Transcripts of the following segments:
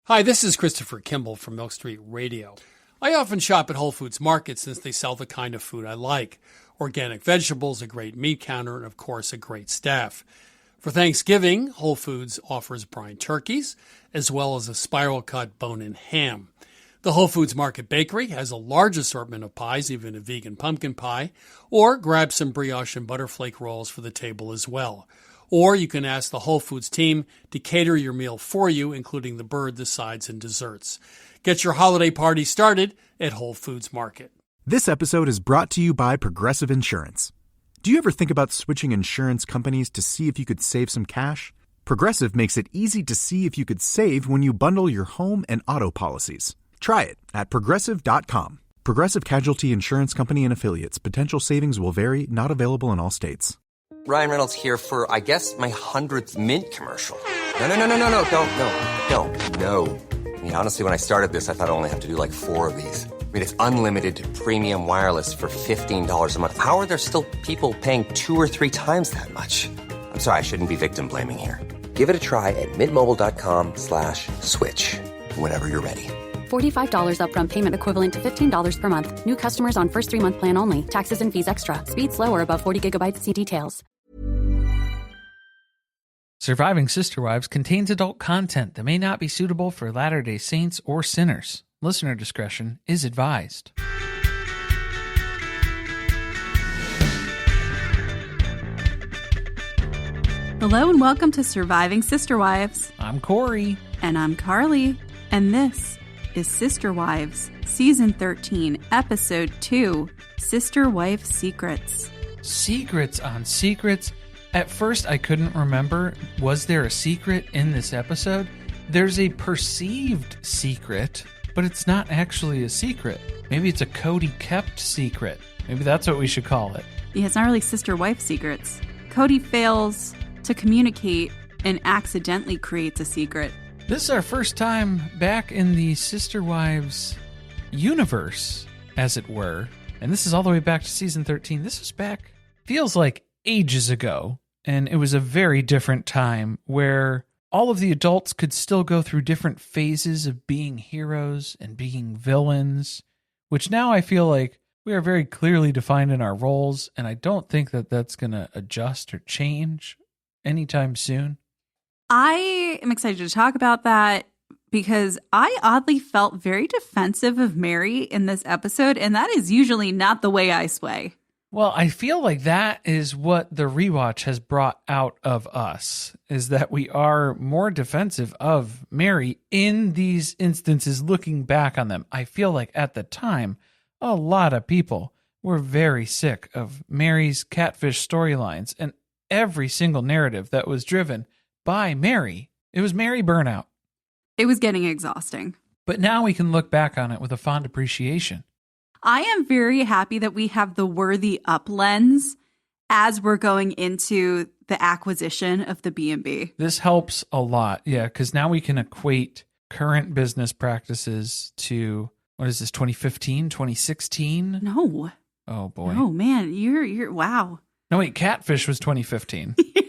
Hi, this is Christopher Kimball from Milk Street Radio. I often shop at Whole Foods Market since they sell the kind of food I like. Organic vegetables, a great meat counter, and of course a great staff. For Thanksgiving, Whole Foods offers brine turkeys, as well as a spiral-cut bone-in ham. The Whole Foods Market Bakery has a large assortment of pies, even a vegan pumpkin pie, or grab some brioche and butterflake rolls for the table as well. Or you can ask the Whole Foods team to cater your meal for you, including the bird, the sides, and desserts. Get your holiday party started at Whole Foods Market. This episode is brought to you by Progressive Insurance. Do you ever think about switching insurance companies to see if you could save some cash? Progressive makes it easy to see if you could save when you bundle your home and auto policies. Try it at Progressive.com. Progressive Casualty Insurance Company and Affiliates. Potential savings will vary. Not available in all states. Ryan Reynolds here for, I guess, my 100th Mint commercial. No. I mean, honestly, when I started this, I thought I only have to do like 4 of these. I mean, it's unlimited premium wireless for $15 a month. How are there still people paying 2 or 3 times that much? I'm sorry, I shouldn't be victim blaming here. Give it a try at mintmobile.com/switch. Whenever you're ready. $45 upfront payment equivalent to $15 per month. New customers on first 3-month plan only. Taxes and fees extra. Speed slower above 40 gigabytes. See details. Surviving Sister Wives contains adult content that may not be suitable for Latter-day Saints or sinners. Listener discretion is advised. Hello and welcome to Surviving Sister Wives. I'm Corey. And I'm Carly. And this is Sister Wives, Season 13, Episode 2, Sister Wife Secrets. Secrets on secrets. At first, I couldn't remember, was there a secret in this episode? There's a perceived secret, but it's not actually a secret. Maybe it's a Cody kept secret. Maybe that's what we should call it. Yeah, it's not really sister-wife secrets. Cody fails to communicate and accidentally creates a secret. This is our first time back in the Sister Wives universe, as it were. And this is all the way back to Season 13. This was back, feels like ages ago. And it was a very different time where all of the adults could still go through different phases of being heroes and being villains, which now I feel like we are very clearly defined in our roles, and I don't think that that's going to adjust or change anytime soon. I am excited to talk about that because I oddly felt very defensive of Meri in this episode, and that is usually not the way I sway. Well, I feel like that is what the rewatch has brought out of us, is that we are more defensive of Meri in these instances looking back on them. I feel like at the time, a lot of people were very sick of Meri's catfish storylines and every single narrative that was driven by Meri. It was Meri burnout. It was getting exhausting. But now we can look back on it with a fond appreciation. I am very happy that we have the worthy up lens as we're going into the acquisition of the B&B. This helps a lot, yeah, because now we can equate current business practices to, what is this, 2015, 2016? No. Oh, boy. Oh, man, you're wow. No, wait, Catfish was 2015. Yeah.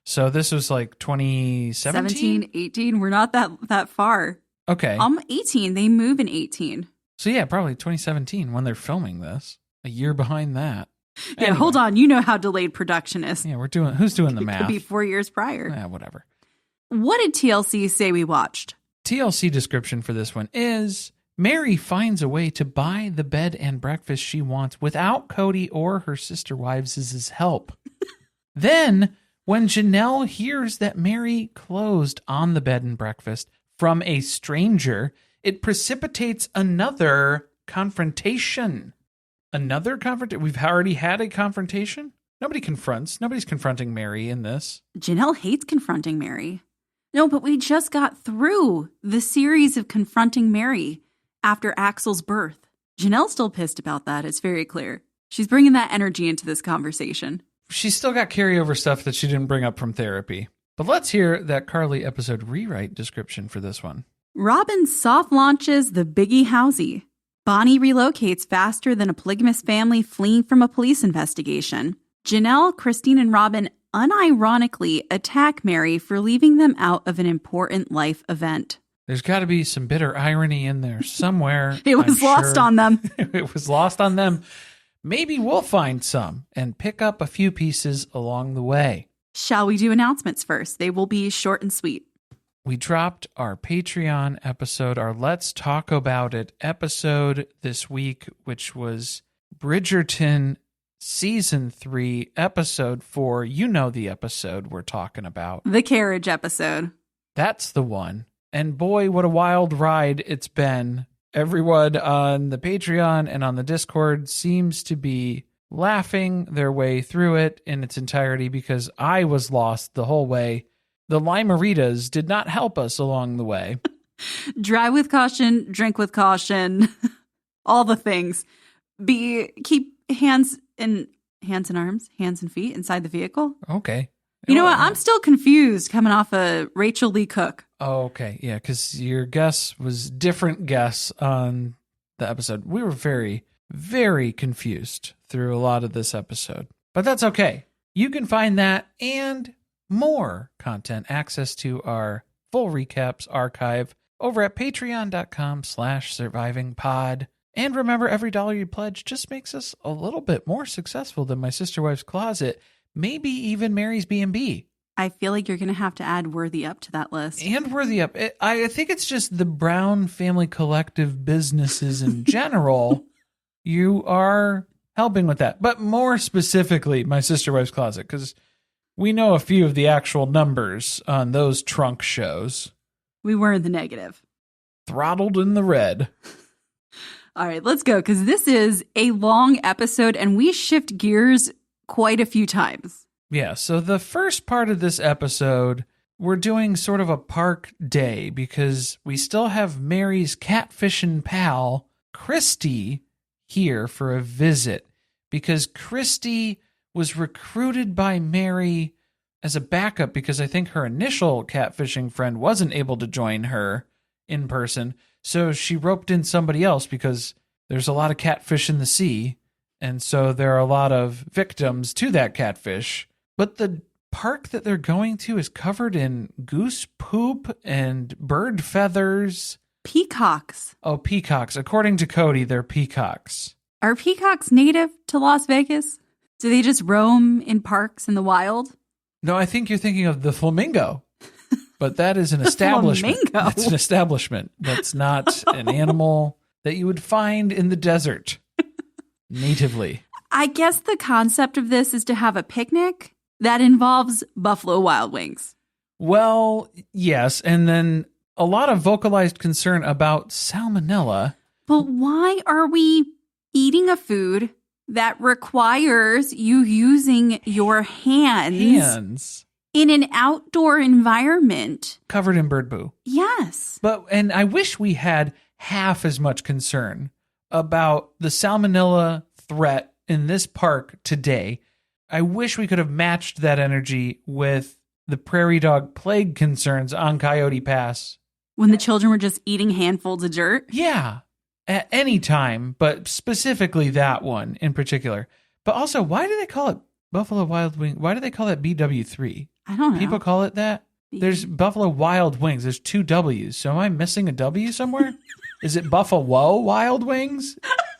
So this was like 2017? 17, 18, we're not that far. Okay. 18, they move in 18. So yeah, probably 2017 when they're filming this. A year behind that. Yeah, Anyway. Hold on. You know how delayed production is. Yeah, who's doing the math? It could be 4 years prior. Yeah, whatever. What did TLC say we watched? TLC description for this one is Meri finds a way to buy the bed and breakfast she wants without Cody or her sister wives' help. Then, when Janelle hears that Meri closed on the bed and breakfast from a stranger, it precipitates another confrontation. Another confrontation? We've already had a confrontation? Nobody's confronting Meri in this. Janelle hates confronting Meri. No, but we just got through the series of confronting Meri after Axel's birth. Janelle's still pissed about that. It's very clear. She's bringing that energy into this conversation. She's still got carryover stuff that she didn't bring up from therapy. But let's hear that Carly episode rewrite description for this one. Robyn soft launches the Biggie Housie. Bonnie relocates faster than a polygamist family fleeing from a police investigation. Janelle, Christine, and Robyn unironically attack Meri for leaving them out of an important life event. There's got to be some bitter irony in there somewhere. It was lost on them. It was lost on them. Maybe we'll find some and pick up a few pieces along the way. Shall we do announcements first? They will be short and sweet. We dropped our Patreon episode, our Let's Talk About It episode this week, which was Bridgerton Season 3, Episode 4. You know the episode we're talking about. The carriage episode. That's the one. And boy, what a wild ride it's been. Everyone on the Patreon and on the Discord seems to be laughing their way through it in its entirety because I was lost the whole way. The limeritas did not help us along the way. Drive with caution, drink with caution, all the things. Keep hands and arms, hands and feet inside the vehicle. Okay. You know what? I'm still confused coming off of Rachel Lee Cook. Oh, okay. Yeah, because your guess was different guess on the episode. We were very, very confused through a lot of this episode. But that's okay. You can find that and more content, access to our full recaps archive over at patreon.com/survivingpod. And remember, every dollar you pledge just makes us a little bit more successful than My Sister Wife's Closet, maybe even Meri's B&B. I feel like you're going to have to add Worthy Up to that list. And Worthy Up. I think it's just the Brown Family Collective businesses in general. You are helping with that. But more specifically, My Sister Wife's Closet, because we know a few of the actual numbers on those trunk shows. We were in the negative. Throttled in the red. All right, let's go, because this is a long episode, and we shift gears quite a few times. Yeah, so the first part of this episode, we're doing sort of a park day because we still have Meri's catfishing pal, Christy, here for a visit because Christy was recruited by Meri as a backup because I think her initial catfishing friend wasn't able to join her in person. So she roped in somebody else because there's a lot of catfish in the sea. And so there are a lot of victims to that catfish. But the park that they're going to is covered in goose poop and bird feathers. Peacocks. Oh, peacocks. According to Cody, they're peacocks. Are peacocks native to Las Vegas? Do they just roam in parks in the wild? No, I think you're thinking of the flamingo. But that is an establishment. Flamingo. That's an establishment. That's not an animal that you would find in the desert natively. I guess the concept of this is to have a picnic that involves Buffalo Wild Wings. Well, yes. And then a lot of vocalized concern about salmonella. But why are we eating a food that requires you using your hands in an outdoor environment? Covered in bird poo. Yes. And I wish we had half as much concern about the salmonella threat in this park today. I wish we could have matched that energy with the prairie dog plague concerns on Coyote Pass. When the children were just eating handfuls of dirt? Yeah, at any time, but specifically that one in particular. But also, why do they call it Buffalo Wild Wing? Why do they call it BW3? I don't know. People call it that? There's Buffalo Wild Wings. There's 2 W's. So am I missing a W somewhere? Is it Buffalo Wild Wings?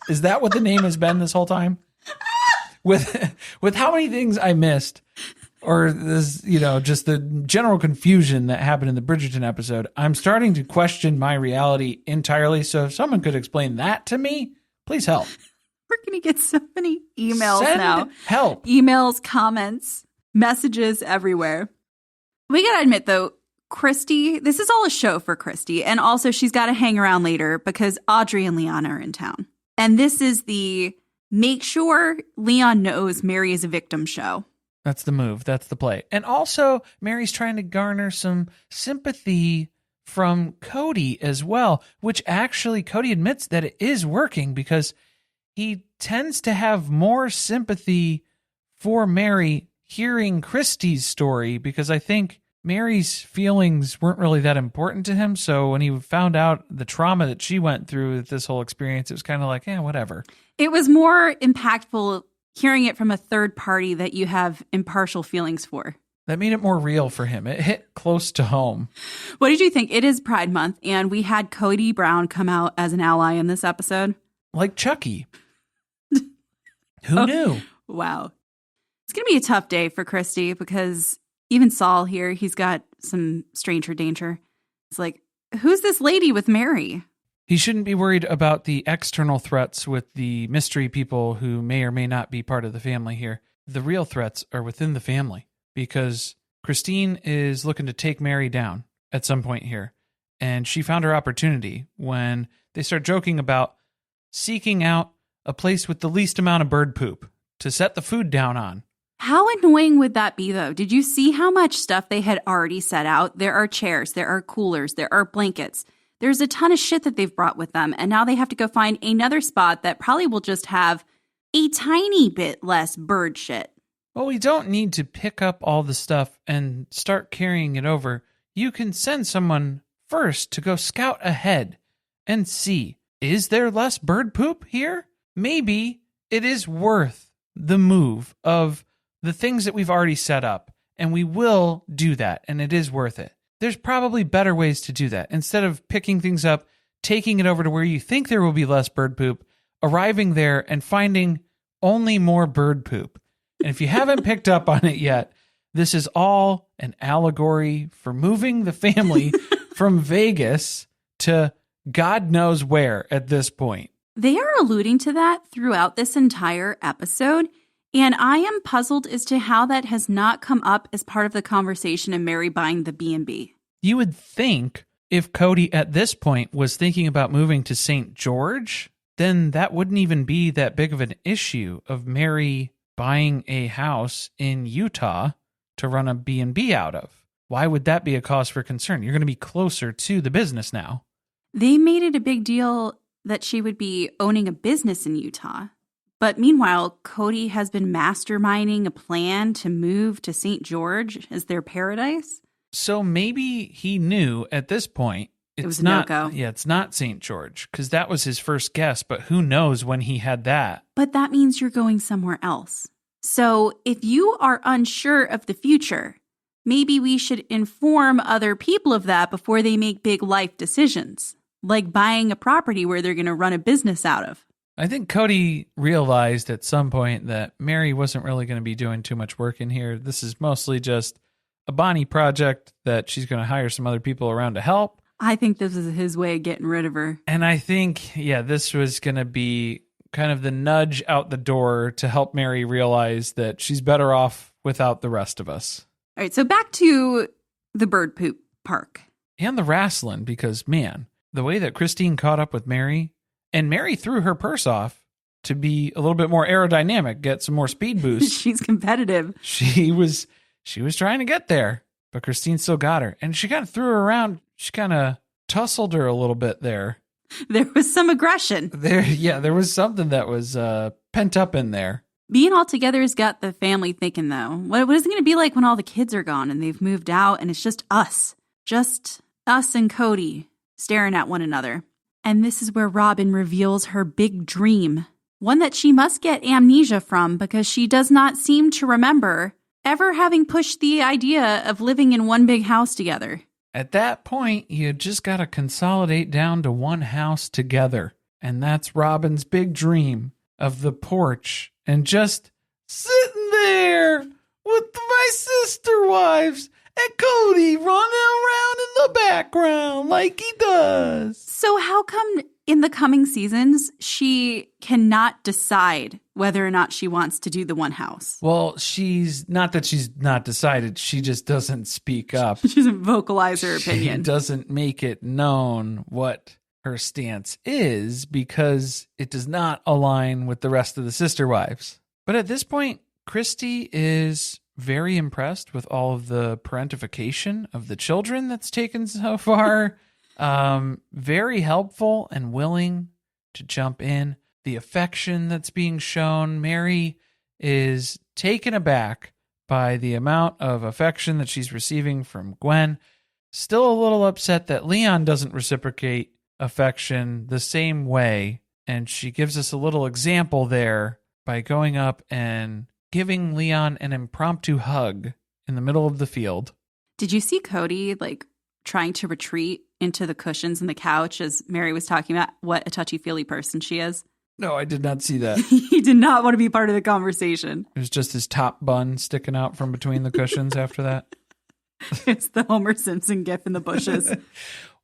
Is that what the name has been this whole time? With how many things I missed, or this, just the general confusion that happened in the Bridgerton episode, I'm starting to question my reality entirely. So if someone could explain that to me, please help. We're going to get so many emails now. Help. Emails, comments, messages everywhere. We got to admit, though, Christy, this is all a show for Christy. And also she's got to hang around later because Audrey and Leon are in town. And this is the make sure Leon knows Meri is a victim show. That's the move. That's the play. And also, Meri's trying to garner some sympathy from Cody as well, which actually Cody admits that it is working because he tends to have more sympathy for Meri hearing Christy's story because I think Meri's feelings weren't really that important to him. So when he found out the trauma that she went through with this whole experience, it was kind of like, whatever. It was more impactful hearing it from a third party that you have impartial feelings for. That made it more real for him. It hit close to home. What did you think? It is Pride Month, and we had Cody Brown come out as an ally in this episode. Like Chucky. Who knew? Wow. It's going to be a tough day for Christy because even Saul here, he's got some stranger danger. It's like, who's this lady with Meri? He shouldn't be worried about the external threats with the mystery people who may or may not be part of the family here. The real threats are within the family because Christine is looking to take Meri down at some point here. And she found her opportunity when they start joking about seeking out a place with the least amount of bird poop to set the food down on. How annoying would that be, though? Did you see how much stuff they had already set out? There are chairs, there are coolers, there are blankets. There's a ton of shit that they've brought with them, and now they have to go find another spot that probably will just have a tiny bit less bird shit. Well, we don't need to pick up all the stuff and start carrying it over. You can send someone first to go scout ahead and see, is there less bird poop here? Maybe it is worth the move of the things that we've already set up, and we will do that, and it is worth it. There's probably better ways to do that. Instead of picking things up, taking it over to where you think there will be less bird poop, arriving there and finding only more bird poop. And if you haven't picked up on it yet, this is all an allegory for moving the family from Vegas to God knows where at this point. They are alluding to that throughout this entire episode. And I am puzzled as to how that has not come up as part of the conversation of Meri buying the B&B. You would think if Cody at this point was thinking about moving to St. George, then that wouldn't even be that big of an issue of Meri buying a house in Utah to run a B&B out of. Why would that be a cause for concern? You're going to be closer to the business now. They made it a big deal that she would be owning a business in Utah. But meanwhile, Cody has been masterminding a plan to move to St. George as their paradise. So maybe he knew at this point It was not, a no-go. Yeah, it's not St. George because that was his first guess. But who knows when he had that? But that means you're going somewhere else. So if you are unsure of the future, maybe we should inform other people of that before they make big life decisions, like buying a property where they're going to run a business out of. I think Cody realized at some point that Meri wasn't really going to be doing too much work in here. This is mostly just a Bonnie project that she's going to hire some other people around to help. I think this is his way of getting rid of her. And I think, this was going to be kind of the nudge out the door to help Meri realize that she's better off without the rest of us. All right, so back to the bird poop park. And the wrestling, because, man, the way that Christine caught up with Meri, and Meri threw her purse off to be a little bit more aerodynamic, get some more speed boost. She's competitive. She was trying to get there, but Christine still got her. And she kind of threw her around. She kind of tussled her a little bit there. There was some aggression. There was something that was pent up in there. Being all together has got the family thinking, though. What is it going to be like when all the kids are gone and they've moved out and it's just us? Just us and Cody staring at one another. And this is where Robyn reveals her big dream, one that she must get amnesia from because she does not seem to remember ever having pushed the idea of living in one big house together. At that point, you just got to consolidate down to one house together. And that's Robyn's big dream of the porch and just sitting there with my sister wives and Cody running around in the background like he does. So how come in the coming seasons she cannot decide whether or not she wants to do the one house? Well, she's not decided. She just doesn't speak up. She doesn't vocalize her opinion. She doesn't make it known what her stance is because it does not align with the rest of the sister wives. But at this point, Christy is very impressed with all of the parentification of the children that's taken so far. Very helpful and willing to jump in. The affection that's being shown. Meri is taken aback by the amount of affection that she's receiving from Gwen. Still a little upset that Leon doesn't reciprocate affection the same way. And she gives us a little example there by going up and giving Leon an impromptu hug in the middle of the field. Did you see Cody, like, trying to retreat into the cushions in the couch as Meri was talking about what a touchy-feely person she is? No, I did not see that. He did not want to be part of the conversation. It was just his top bun sticking out from between the cushions after that. It's the Homer Simpson gif in the bushes.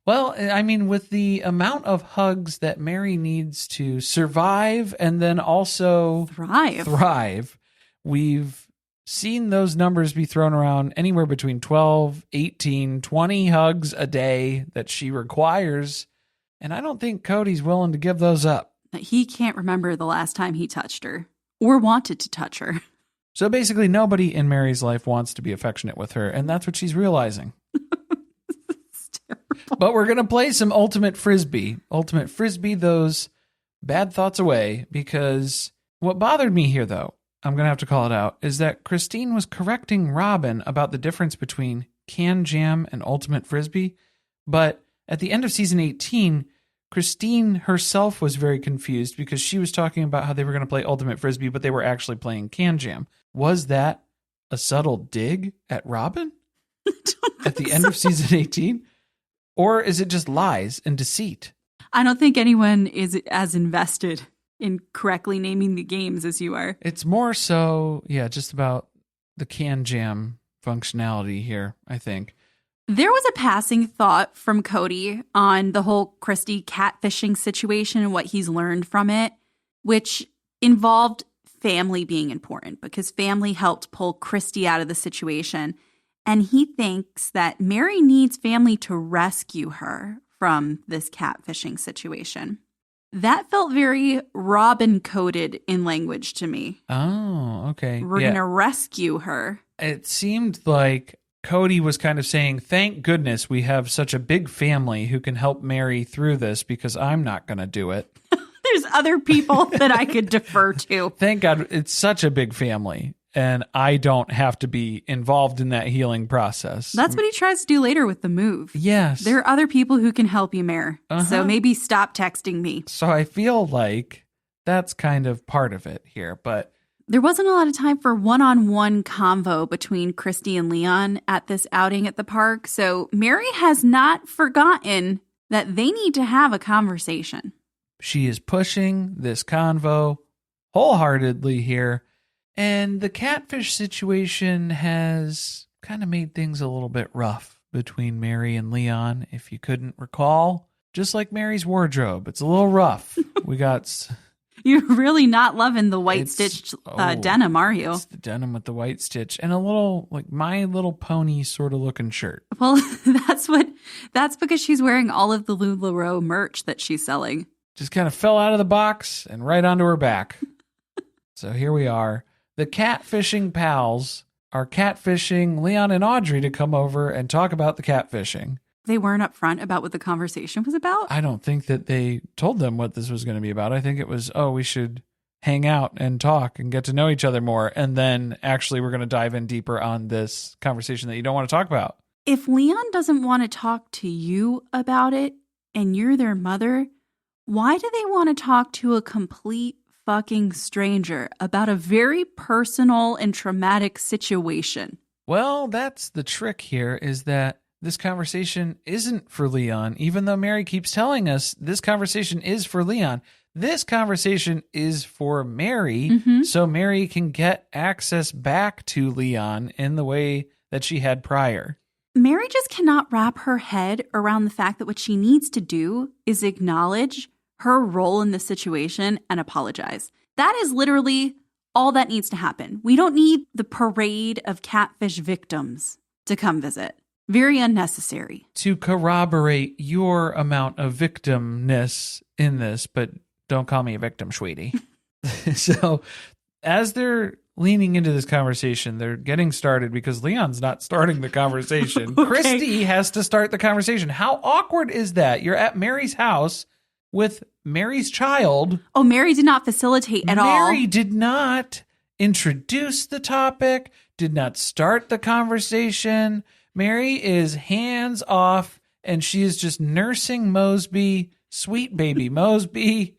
Well, I mean, with the amount of hugs that Meri needs to survive and then also thrive, we've seen those numbers be thrown around anywhere between 12, 18, 20 hugs a day that she requires. And I don't think Cody's willing to give those up. He can't remember the last time he touched her or wanted to touch her. So basically, nobody in Meri's life wants to be affectionate with her, and that's what she's realizing. It's terrible. But we're going to play some Ultimate Frisbee. Ultimate Frisbee those bad thoughts away, because what bothered me here, though, I'm going to have to call it out, is that Christine was correcting Robyn about the difference between Can Jam and Ultimate Frisbee. But at the end of season 18, Christine herself was very confused because she was talking about how they were going to play Ultimate Frisbee, but they were actually playing Can Jam. Was that a subtle dig at Robyn at the end of season 18? Or is it just lies and deceit? I don't think anyone is as invested in correctly naming the games as you are. It's more so, just about the Can Jam functionality here, I think. There was a passing thought from Cody on the whole Christy catfishing situation and what he's learned from it, which involved family being important because family helped pull Christy out of the situation. And he thinks that Meri needs family to rescue her from this catfishing situation. That felt very Robyn coded in language to me. Oh, okay. We're going to rescue her. It seemed like Cody was kind of saying, thank goodness we have such a big family who can help Meri through this because I'm not going to do it. There's other people that I could defer to. Thank God it's such a big family and I don't have to be involved in that healing process. That's what he tries to do later with the move. Yes. There are other people who can help you, Meri. So maybe stop texting me. So I feel like that's kind of part of it here, but there wasn't a lot of time for one-on-one convo between Christy and Leon at this outing at the park, so Meri has not forgotten that they need to have a conversation. She is pushing this convo wholeheartedly here, and the catfish situation has kind of made things a little bit rough between Meri and Leon, if you couldn't recall. Just like Meri's wardrobe, it's a little rough. We got... You're really not loving the white stitched denim, are you? It's the denim with the white stitch and a little like My Little Pony sort of looking shirt. Well, that's because she's wearing all of the LuLaRoe merch that she's selling. Just kind of fell out of the box and right onto her back. So here we are. The catfishing pals are catfishing Leon and Audrey to come over and talk about the catfishing. They weren't upfront about what the conversation was about? I don't think that they told them what this was going to be about. I think it was, we should hang out and talk and get to know each other more. And then actually we're going to dive in deeper on this conversation that you don't want to talk about. If Leon doesn't want to talk to you about it and you're their mother, why do they want to talk to a complete fucking stranger about a very personal and traumatic situation? Well, that's the trick here, is that this conversation isn't for Leon, even though Meri keeps telling us this conversation is for Leon. This conversation is for Meri, so Meri can get access back to Leon in the way that she had prior. Meri just cannot wrap her head around the fact that what she needs to do is acknowledge her role in the situation and apologize. That is literally all that needs to happen. We don't need the parade of catfish victims to come visit. Very unnecessary. To corroborate your amount of victimness in this, but don't call me a victim, sweetie. So as they're leaning into this conversation, they're getting started because Leon's not starting the conversation. Okay. Christy has to start the conversation. How awkward is that? You're at Meri's house with Meri's child. Oh, Meri did not facilitate at all. Meri did not introduce the topic, did not start the conversation. Meri is hands off, and she is just nursing Mosby, sweet baby Mosby,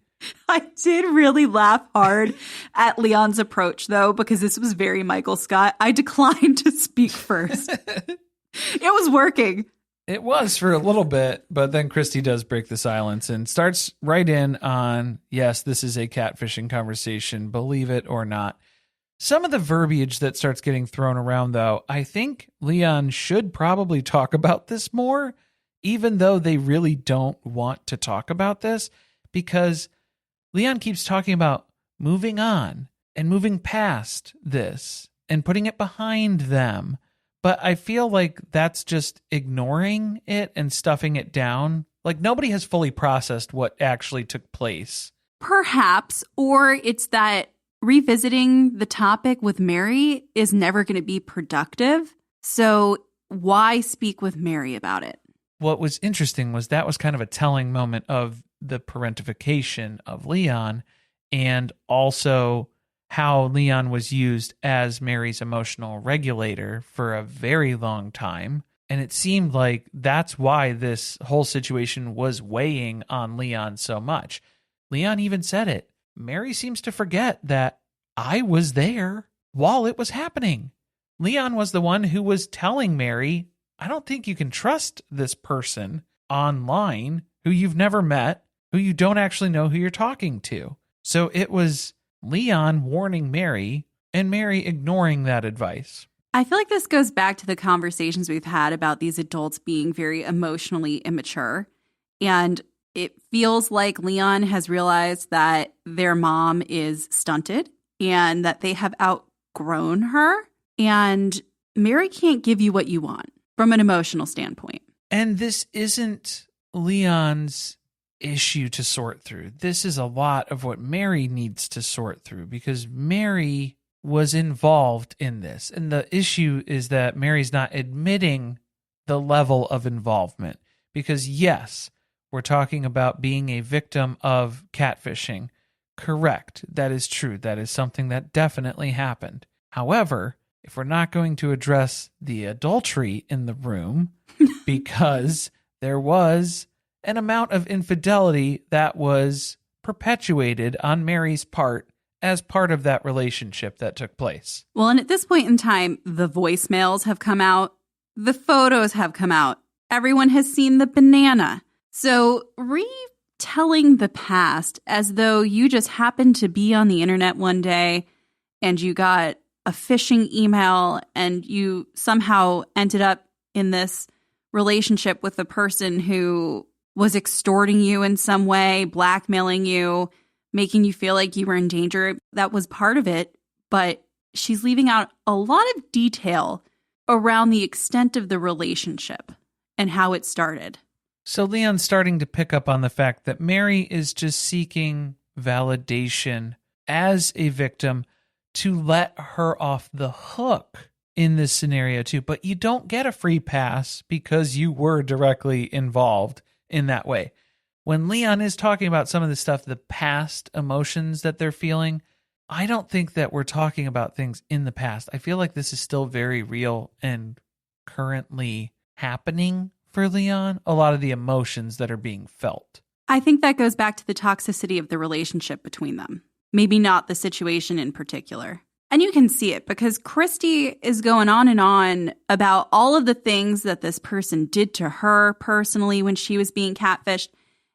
I did really laugh hard at Leon's approach, though, because this was very Michael Scott. I declined to speak first. It was working. It was for a little bit, but then Christy does break the silence and starts right in on, yes, this is a catfishing conversation, believe it or not. Some of the verbiage that starts getting thrown around, though, I think Leon should probably talk about this more, even though they really don't want to talk about this, because Leon keeps talking about moving on and moving past this and putting it behind them. But I feel like that's just ignoring it and stuffing it down. Like nobody has fully processed what actually took place. Perhaps, or it's that revisiting the topic with Meri is never going to be productive. So why speak with Meri about it? What was interesting was that was kind of a telling moment of the parentification of Leon, and also how Leon was used as Meri's emotional regulator for a very long time. And it seemed like that's why this whole situation was weighing on Leon so much. Leon even said it. Meri seems to forget that I was there while it was happening. Leon was the one who was telling Meri, I don't think you can trust this person online who you've never met, who you don't actually know who you're talking to. So it was Leon warning Meri and Meri ignoring that advice. I feel like this goes back to the conversations we've had about these adults being very emotionally immature. And it feels like Leon has realized that their mom is stunted and that they have outgrown her. And Meri can't give you what you want from an emotional standpoint. And this isn't Leon's issue to sort through. This is a lot of what Meri needs to sort through, because Meri was involved in this. And the issue is that Meri's not admitting the level of involvement, because yes, we're talking about being a victim of catfishing. Correct. That is true. That is something that definitely happened. However, if we're not going to address the adultery in the room, because there was an amount of infidelity that was perpetuated on Meri's part as part of that relationship that took place. Well, and at this point in time, the voicemails have come out. The photos have come out. Everyone has seen the banana. So retelling the past as though you just happened to be on the internet one day and you got a phishing email and you somehow ended up in this relationship with a person who was extorting you in some way, blackmailing you, making you feel like you were in danger. That was part of it, but she's leaving out a lot of detail around the extent of the relationship and how it started. So Leon's starting to pick up on the fact that Meri is just seeking validation as a victim to let her off the hook in this scenario too. But you don't get a free pass because you were directly involved in that way. When Leon is talking about some of the stuff, the past emotions that they're feeling, I don't think that we're talking about things in the past. I feel like this is still very real and currently happening for Leon, a lot of the emotions that are being felt. I think that goes back to the toxicity of the relationship between them. Maybe not the situation in particular. And you can see it because Christy is going on and on about all of the things that this person did to her personally when she was being catfished.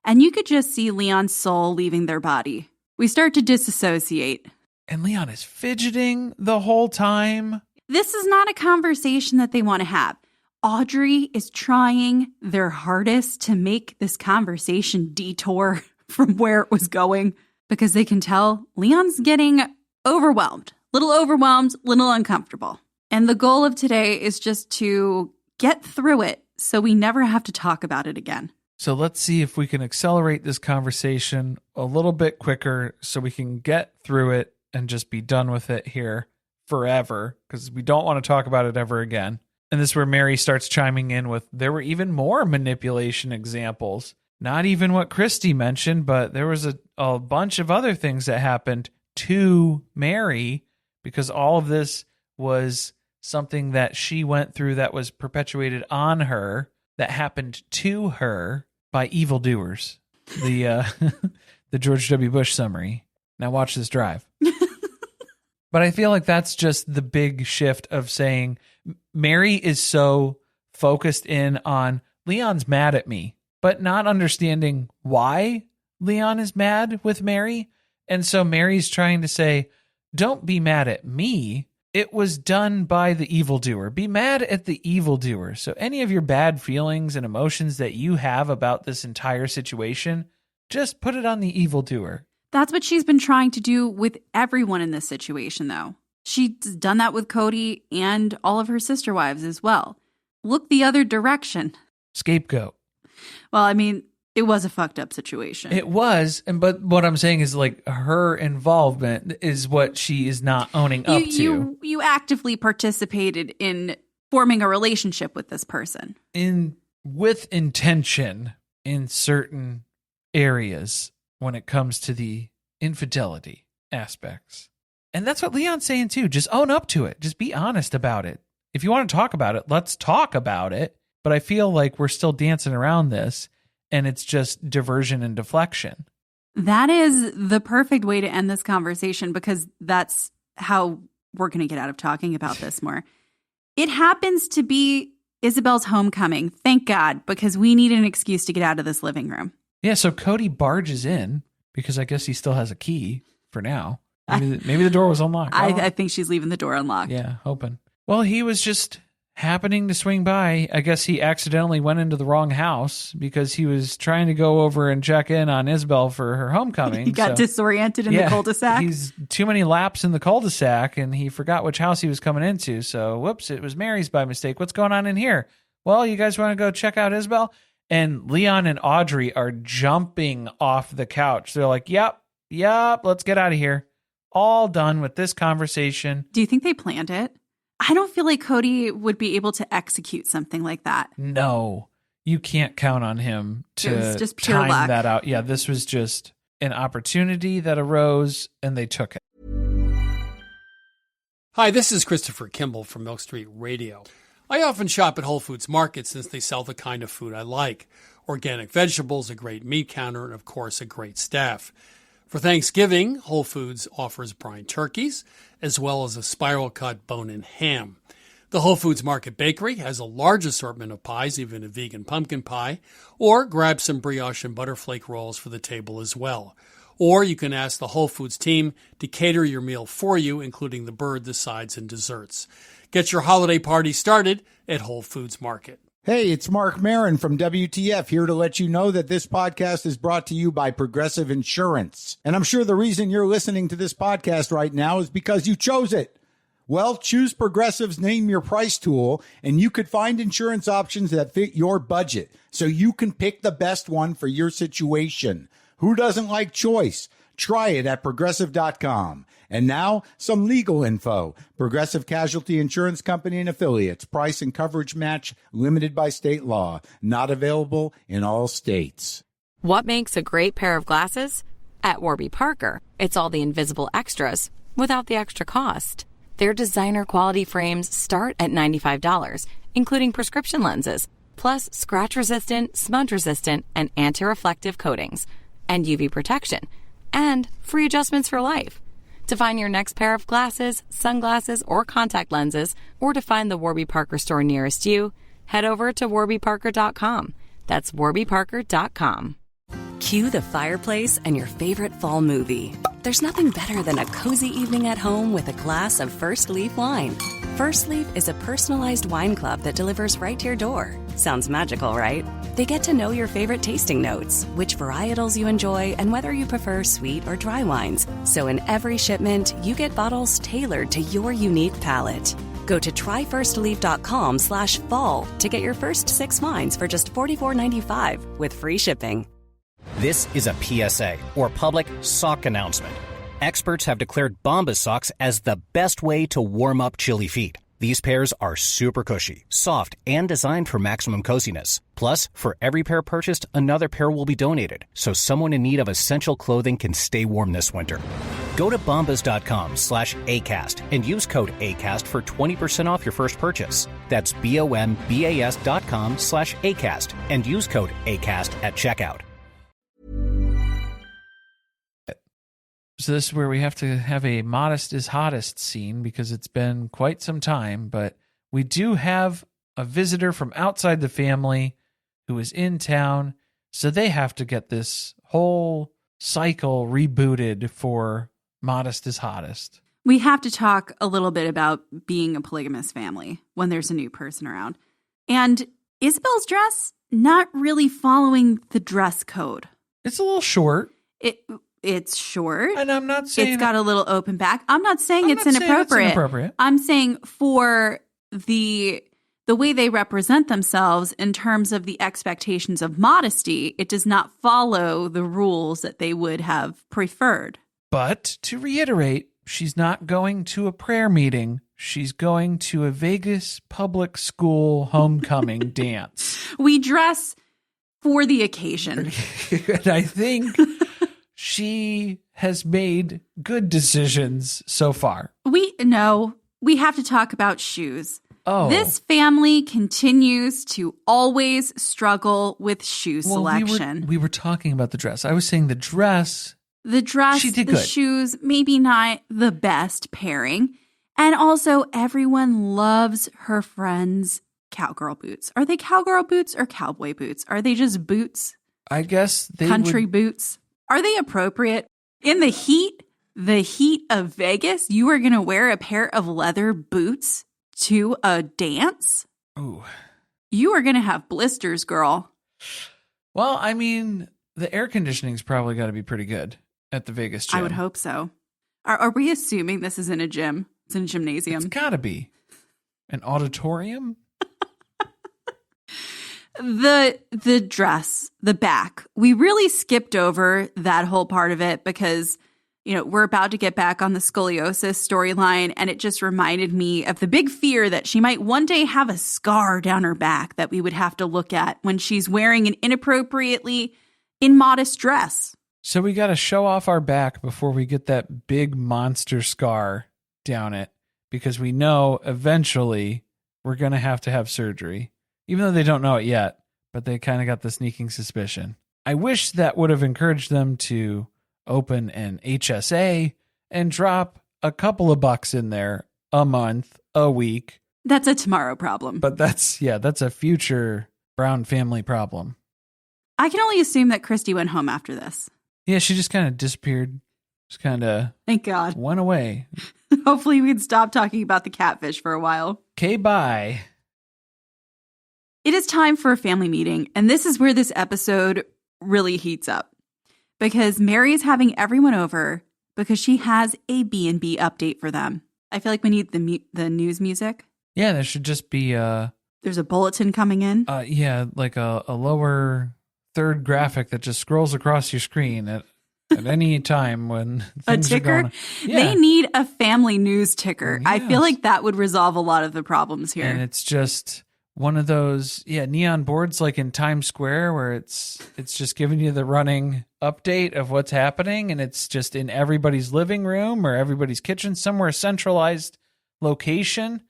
And you could just see Leon's soul leaving their body. We start to disassociate. And Leon is fidgeting the whole time. This is not a conversation that they want to have. Audrey is trying their hardest to make this conversation detour from where it was going because they can tell Leon's getting overwhelmed, little uncomfortable. And the goal of today is just to get through it so we never have to talk about it again. So let's see if we can accelerate this conversation a little bit quicker so we can get through it and just be done with it here forever, because we don't want to talk about it ever again. And this is where Meri starts chiming in with, there were even more manipulation examples. Not even what Christy mentioned, but there was a bunch of other things that happened to Meri, because all of this was something that she went through that was perpetuated on her, that happened to her by evildoers. The the George W. Bush summary. Now watch this drive. But I feel like that's just the big shift of saying Meri is so focused in on Leon's mad at me, but not understanding why Leon is mad with Meri. And so Mary's trying to say, don't be mad at me. It was done by the evildoer. Be mad at the evildoer. So any of your bad feelings and emotions that you have about this entire situation, just put it on the evildoer. That's what she's been trying to do with everyone in this situation, though. She's done that with Cody and all of her sister wives as well. Look the other direction. Scapegoat. Well, I mean, it was a fucked up situation. It was, but what I'm saying is like her involvement is what she is not owning up to. You actively participated in forming a relationship with this person. With intention in certain areas when it comes to the infidelity aspects. And that's what Leon's saying too. Just own up to it. Just be honest about it. If you want to talk about it, let's talk about it. But I feel like we're still dancing around this and it's just diversion and deflection. That is the perfect way to end this conversation because that's how we're going to get out of talking about this more. It happens to be Isabel's homecoming. Thank God, because we need an excuse to get out of this living room. Yeah, so Cody barges in because I guess he still has a key for now. Maybe the door was unlocked. I think she's leaving the door unlocked. Yeah, hoping. Well, he was just happening to swing by. I guess he accidentally went into the wrong house because he was trying to go over and check in on Isabel for her homecoming. He got disoriented in the cul-de-sac. He's too many laps in the cul-de-sac and he forgot which house he was coming into. So, whoops, it was Mary's by mistake. What's going on in here? Well, you guys want to go check out Isabel? And Leon and Audrey are jumping off the couch. They're like, yep, let's get out of here. All done with this conversation. Do you think they planned it? I don't feel like Cody would be able to execute something like that. No, you can't count on him to just pure time luck. that out. Yeah, this was just an opportunity that arose and they took it. Hi, this is Christopher Kimball from Milk Street Radio. I often shop at Whole Foods Market since they sell the kind of food I like. Organic vegetables, a great meat counter, and of course a great staff. For Thanksgiving, Whole Foods offers brine turkeys, as well as a spiral-cut bone-in ham. The Whole Foods Market Bakery has a large assortment of pies, even a vegan pumpkin pie, or grab some brioche and butterflake rolls for the table as well. Or you can ask the Whole Foods team to cater your meal for you, including the bird, the sides, and desserts. Get your holiday party started at Whole Foods Market. Hey, it's Mark Marin from WTF here to let you know that this podcast is brought to you by Progressive Insurance. And I'm sure the reason you're listening to this podcast right now is because you chose it. Well, choose Progressive's Name Your Price tool, and you could find insurance options that fit your budget, so you can pick the best one for your situation. Who doesn't like choice? Try it at Progressive.com. And now, some legal info. Progressive Casualty Insurance Company and Affiliates. Price and coverage match limited by state law. Not available in all states. What makes a great pair of glasses? At Warby Parker, it's all the invisible extras without the extra cost. Their designer quality frames start at $95, including prescription lenses, plus scratch-resistant, smudge-resistant, and anti-reflective coatings, and UV protection, and free adjustments for life. To find your next pair of glasses, sunglasses, or contact lenses, or to find the Warby Parker store nearest you, head over to warbyparker.com. That's warbyparker.com. Cue the fireplace and your favorite fall movie. There's nothing better than a cozy evening at home with a glass of First Leaf wine. First Leaf is a personalized wine club that delivers right to your door. Sounds magical, right? They get to know your favorite tasting notes, which varietals you enjoy, and whether you prefer sweet or dry wines. So in every shipment, you get bottles tailored to your unique palate. Go to tryfirstleaf.com/fall to get your first 6 wines for just $44.95 with free shipping. This is a PSA, or public sock announcement. Experts have declared Bombas socks as the best way to warm up chilly feet. These pairs are super cushy, soft, and designed for maximum coziness. Plus, for every pair purchased, another pair will be donated, so someone in need of essential clothing can stay warm this winter. Go to bombas.com/ACAST and use code ACAST for 20% off your first purchase. That's BOMBAS.com/ACAST and use code ACAST at checkout. So this is where we have to have a modest is hottest scene because it's been quite some time, but we do have a visitor from outside the family who is in town, so they have to get this whole cycle rebooted for modest is hottest. We have to talk a little bit about being a polygamous family when there's a new person around. And Isabel's dress, not really following the dress code. It's a little short. It's short. And I'm not saying it's got a little open back. I'm not saying it's inappropriate. I'm saying for the way they represent themselves in terms of the expectations of modesty, it does not follow the rules that they would have preferred. But to reiterate, she's not going to a prayer meeting. She's going to a Vegas public school homecoming dance. We dress for the occasion. And I think she has made good decisions so far. We have to talk about shoes. Oh. This family continues to always struggle with shoe selection. We were talking about the dress. I was saying the dress. The dress, she did the good. Shoes, maybe not the best pairing. And also, everyone loves her friend's cowgirl boots. Are they cowgirl boots or cowboy boots? Are they just boots? I guess they Country boots. Are they appropriate? In the heat of Vegas, you are going to wear a pair of leather boots to a dance? Ooh. You are going to have blisters, girl. Well, I mean, the air conditioning's probably got to be pretty good at the Vegas gym. I would hope so. Are we assuming this is in a gym? It's in a gymnasium. It's got to be. An auditorium? The dress, the back. We really skipped over that whole part of it because, we're about to get back on the scoliosis storyline, and it just reminded me of the big fear that she might one day have a scar down her back that we would have to look at when she's wearing an inappropriately immodest dress. So we got to show off our back before we get that big monster scar down it, because we know eventually we're going to have surgery, even though they don't know it yet, but they kind of got the sneaking suspicion. I wish that would have encouraged them to open an HSA and drop a couple of bucks in there a month, a week. That's a tomorrow problem. But that's a future Brown family problem. I can only assume that Christy went home after this. Yeah, she just kind of disappeared. Just kind of... Thank God. Went away. Hopefully we can stop talking about the catfish for a while. Okay, bye. It is time for a family meeting, and this is where this episode really heats up. Because Meri is having everyone over because she has a B&B update for them. I feel like we need the news music. Yeah, there should just be There's a bulletin coming in. Yeah, like a lower third graphic that just scrolls across your screen at any time when things a ticker. Are going. Yeah. They need a family news ticker. Yes. I feel like that would resolve a lot of the problems here. And it's just one of those neon boards like in Times Square where it's just giving you the running update of what's happening, and it's just in everybody's living room or everybody's kitchen, somewhere centralized location.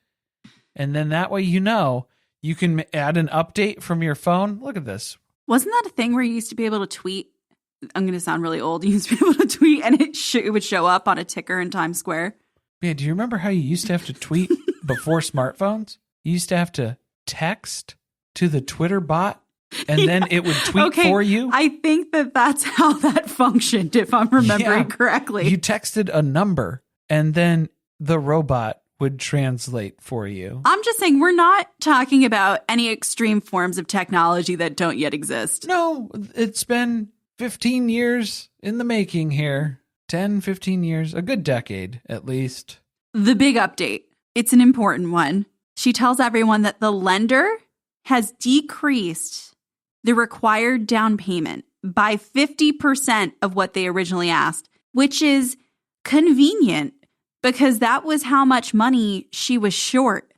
And then that way you can add an update from your phone. Look at this. Wasn't that a thing where you used to be able to tweet? I'm going to sound really old. You used to be able to tweet and it would show up on a ticker in Times Square. Yeah, do you remember how you used to have to tweet before smartphones? You used to have to text to the Twitter bot and then it would tweet for you? I think that's how that functioned, if I'm remembering correctly. You texted a number and then the robot would translate for you. I'm just saying we're not talking about any extreme forms of technology that don't yet exist. No, it's been 15 years in the making here. 10, 15 years, a good decade at least. The big update. It's an important one. She tells everyone that the lender has decreased the required down payment by 50% of what they originally asked, which is convenient because that was how much money she was short.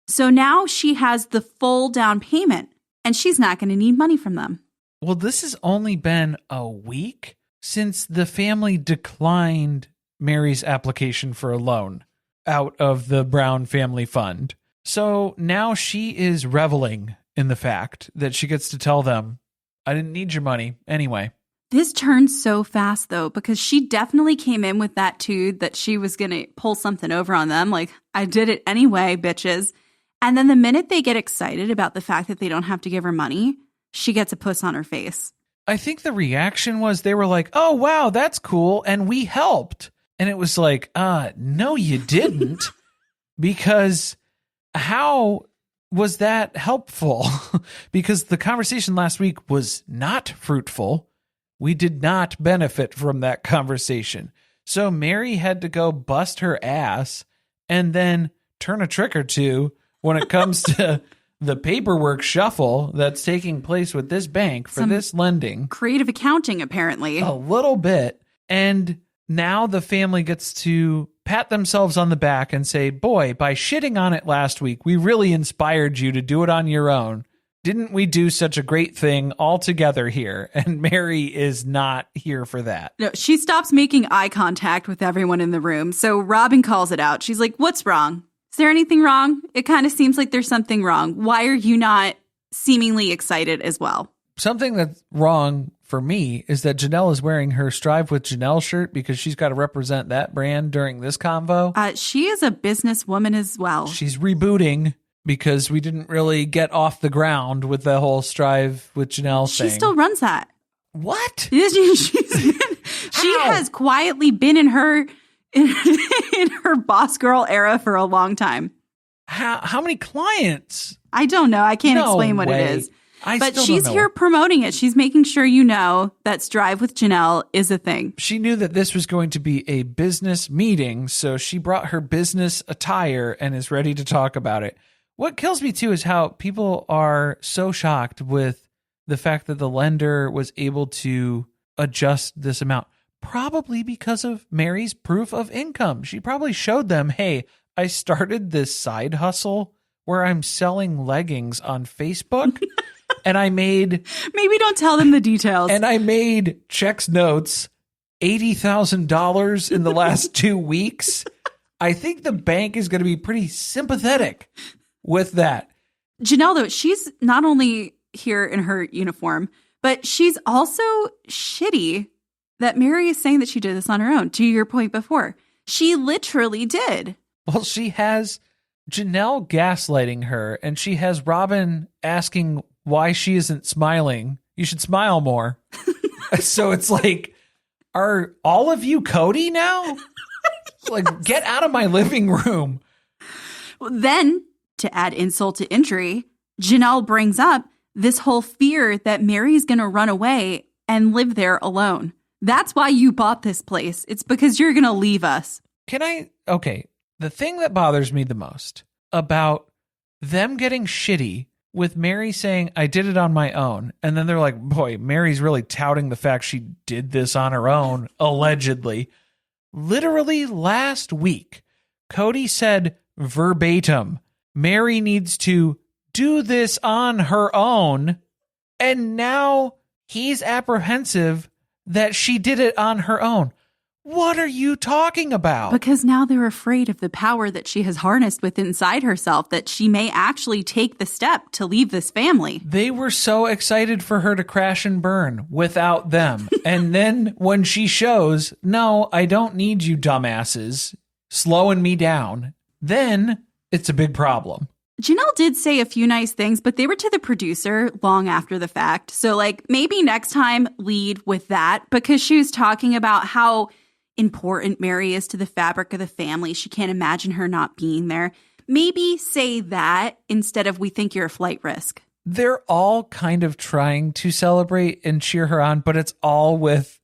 So now she has the full down payment and she's not going to need money from them. Well, this has only been a week since the family declined Meri's application for a loan out of the Brown family fund. So now she is reveling in the fact that she gets to tell them, I didn't need your money anyway. This turned so fast, though, because she definitely came in with that too, that she was going to pull something over on them. Like, I did it anyway, bitches. And then the minute they get excited about the fact that they don't have to give her money, she gets a puss on her face. I think the reaction was they were like, oh, wow, that's cool. And we helped. And it was like, no, you didn't. Because how was that helpful? Because the conversation last week was not fruitful. We did not benefit from that conversation. So Meri had to go bust her ass and then turn a trick or two when it comes to the paperwork shuffle that's taking place with this bank for this lending. Creative accounting, apparently. A little bit. And now the family gets to pat themselves on the back and say, boy, by shitting on it last week, we really inspired you to do it on your own. Didn't we do such a great thing all together here? And Meri is not here for that. No, she stops making eye contact with everyone in the room. So Robyn calls it out. She's like, what's wrong? Is there anything wrong? It kind of seems like there's something wrong. Why are you not seemingly excited as well? Something that's wrong for me is that Janelle is wearing her Strive with Janelle shirt because she's got to represent that brand during this convo. She is a businesswoman as well. She's rebooting because we didn't really get off the ground with the whole Strive with Janelle thing. She still runs that. What? She has quietly been in her boss girl era for a long time. How many clients? I don't know. I can't explain what it is. But she's here promoting it. She's making sure you know that Strive with Janelle is a thing. She knew that this was going to be a business meeting, so she brought her business attire and is ready to talk about it. What kills me, too, is how people are so shocked with the fact that the lender was able to adjust this amount. Probably because of Meri's proof of income. She probably showed them, hey, I started this side hustle where I'm selling leggings on Facebook. And I made... Maybe don't tell them the details. And I made checks notes $80,000 in the last 2 weeks. I think the bank is going to be pretty sympathetic with that. Janelle, though, she's not only here in her uniform, but she's also shitty that Meri is saying that she did this on her own. To your point before, she literally did. Well, she has Janelle gaslighting her, and she has Robyn asking why she isn't smiling. You should smile more. So it's like, are all of you Cody now? Like, get out of my living room. Well, then, to add insult to injury, Janelle brings up this whole fear that Meri's going to run away and live there alone. That's why you bought this place. It's because you're going to leave us. Okay. The thing that bothers me the most about them getting shitty with Meri saying, I did it on my own. And then they're like, boy, Meri's really touting the fact she did this on her own, allegedly. Literally last week, Cody said verbatim, Meri needs to do this on her own. And now he's apprehensive that she did it on her own. What are you talking about? Because now they're afraid of the power that she has harnessed within inside herself, that she may actually take the step to leave this family. They were so excited for her to crash and burn without them. And then when she shows, no, I don't need you dumbasses slowing me down, then it's a big problem. Janelle did say a few nice things, but they were to the producer long after the fact. So, maybe next time lead with that, because she was talking about how important Meri is to the fabric of the family. She can't imagine her not being there. Maybe say that instead of we think you're a flight risk. They're all kind of trying to celebrate and cheer her on, but it's all with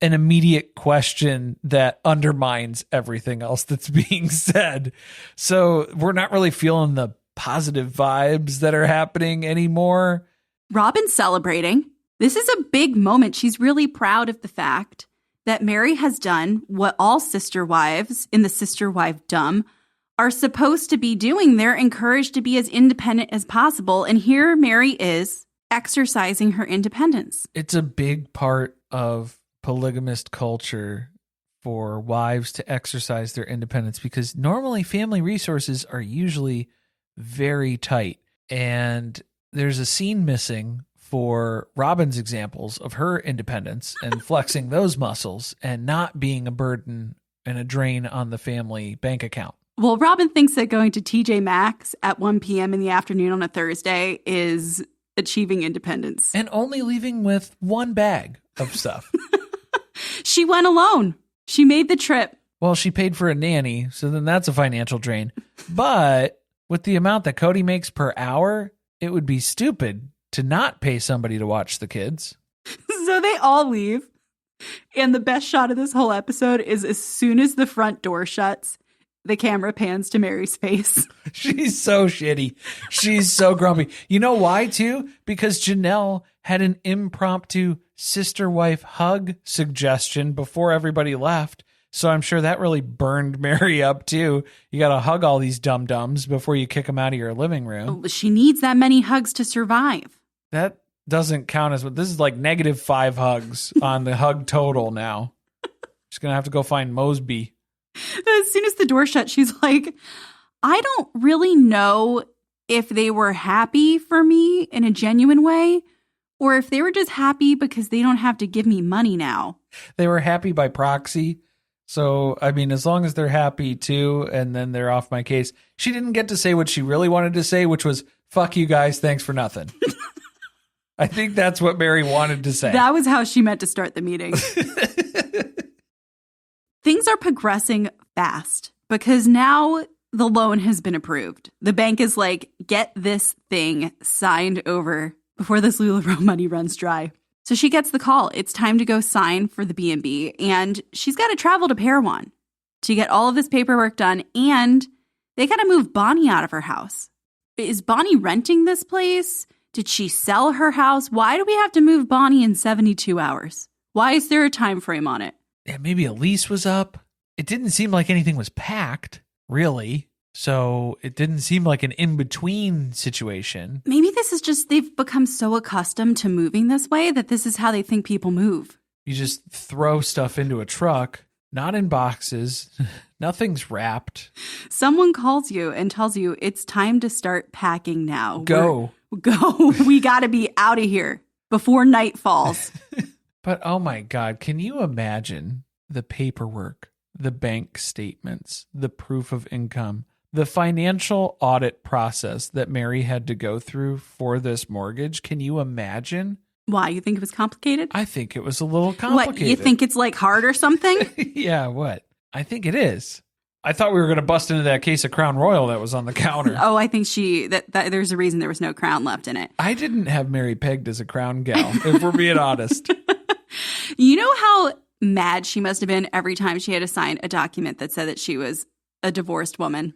an immediate question that undermines everything else that's being said. So we're not really feeling the positive vibes that are happening anymore. Robyn's celebrating. This is a big moment. She's really proud of the fact that Meri has done what all sister wives in the sister wife-dom are supposed to be doing. They're encouraged to be as independent as possible. And here Meri is exercising her independence. It's a big part of polygamist culture for wives to exercise their independence, because normally family resources are usually very tight. And there's a scene missing for Robyn's examples of her independence and flexing those muscles and not being a burden and a drain on the family bank account. Well, Robyn thinks that going to TJ Maxx at 1 p.m. in the afternoon on a Thursday is achieving independence. And only leaving with one bag of stuff. She went alone. She made the trip. Well, she paid for a nanny, so then that's a financial drain. But with the amount that Cody makes per hour, it would be stupid to not pay somebody to watch the kids. So they all leave. And the best shot of this whole episode is as soon as the front door shuts, the camera pans to Meri's face. She's so shitty. She's so grumpy. You know why, too? Because Janelle had an impromptu sister-wife hug suggestion before everybody left. So I'm sure that really burned Meri up, too. You got to hug all these dum-dums before you kick them out of your living room. She needs that many hugs to survive. That doesn't count as what this is like -5 hugs on the hug total now. She's going to have to go find Mosby. As soon as the door shut, she's like, I don't really know if they were happy for me in a genuine way or if they were just happy because they don't have to give me money now. They were happy by proxy. So, I mean, as long as they're happy too, and then they're off my case. She didn't get to say what she really wanted to say, which was, fuck you guys, thanks for nothing. I think that's what Meri wanted to say. That was how she meant to start the meeting. Things are progressing fast because now the loan has been approved. The bank is like, get this thing signed over before this LuLaRoe money runs dry. So she gets the call. It's time to go sign for the B&B, and she's got to travel to Parowan to get all of this paperwork done, and they got to move Bonnie out of her house. Is Bonnie renting this place? Did she sell her house? Why do we have to move Bonnie in 72 hours? Why is there a time frame on it? Yeah, maybe a lease was up. It didn't seem like anything was packed, really. So it didn't seem like an in-between situation. Maybe this is just they've become so accustomed to moving this way that this is how they think people move. You just throw stuff into a truck, not in boxes. Nothing's wrapped. Someone calls you and tells you it's time to start packing now. Go. Go. We got to be out of here before night falls. But oh my God, can you imagine the paperwork, the bank statements, the proof of income, the financial audit process that Meri had to go through for this mortgage? Can you imagine? Why? You think it was complicated? I think it was a little complicated. What? You think it's like hard or something? Yeah, what? I think it is. I thought we were going to bust into that case of Crown Royal that was on the counter. Oh, I think that there's a reason there was no crown left in it. I didn't have Meri pegged as a crown gal, if we're being honest. You know how mad she must have been every time she had to sign a document that said that she was a divorced woman?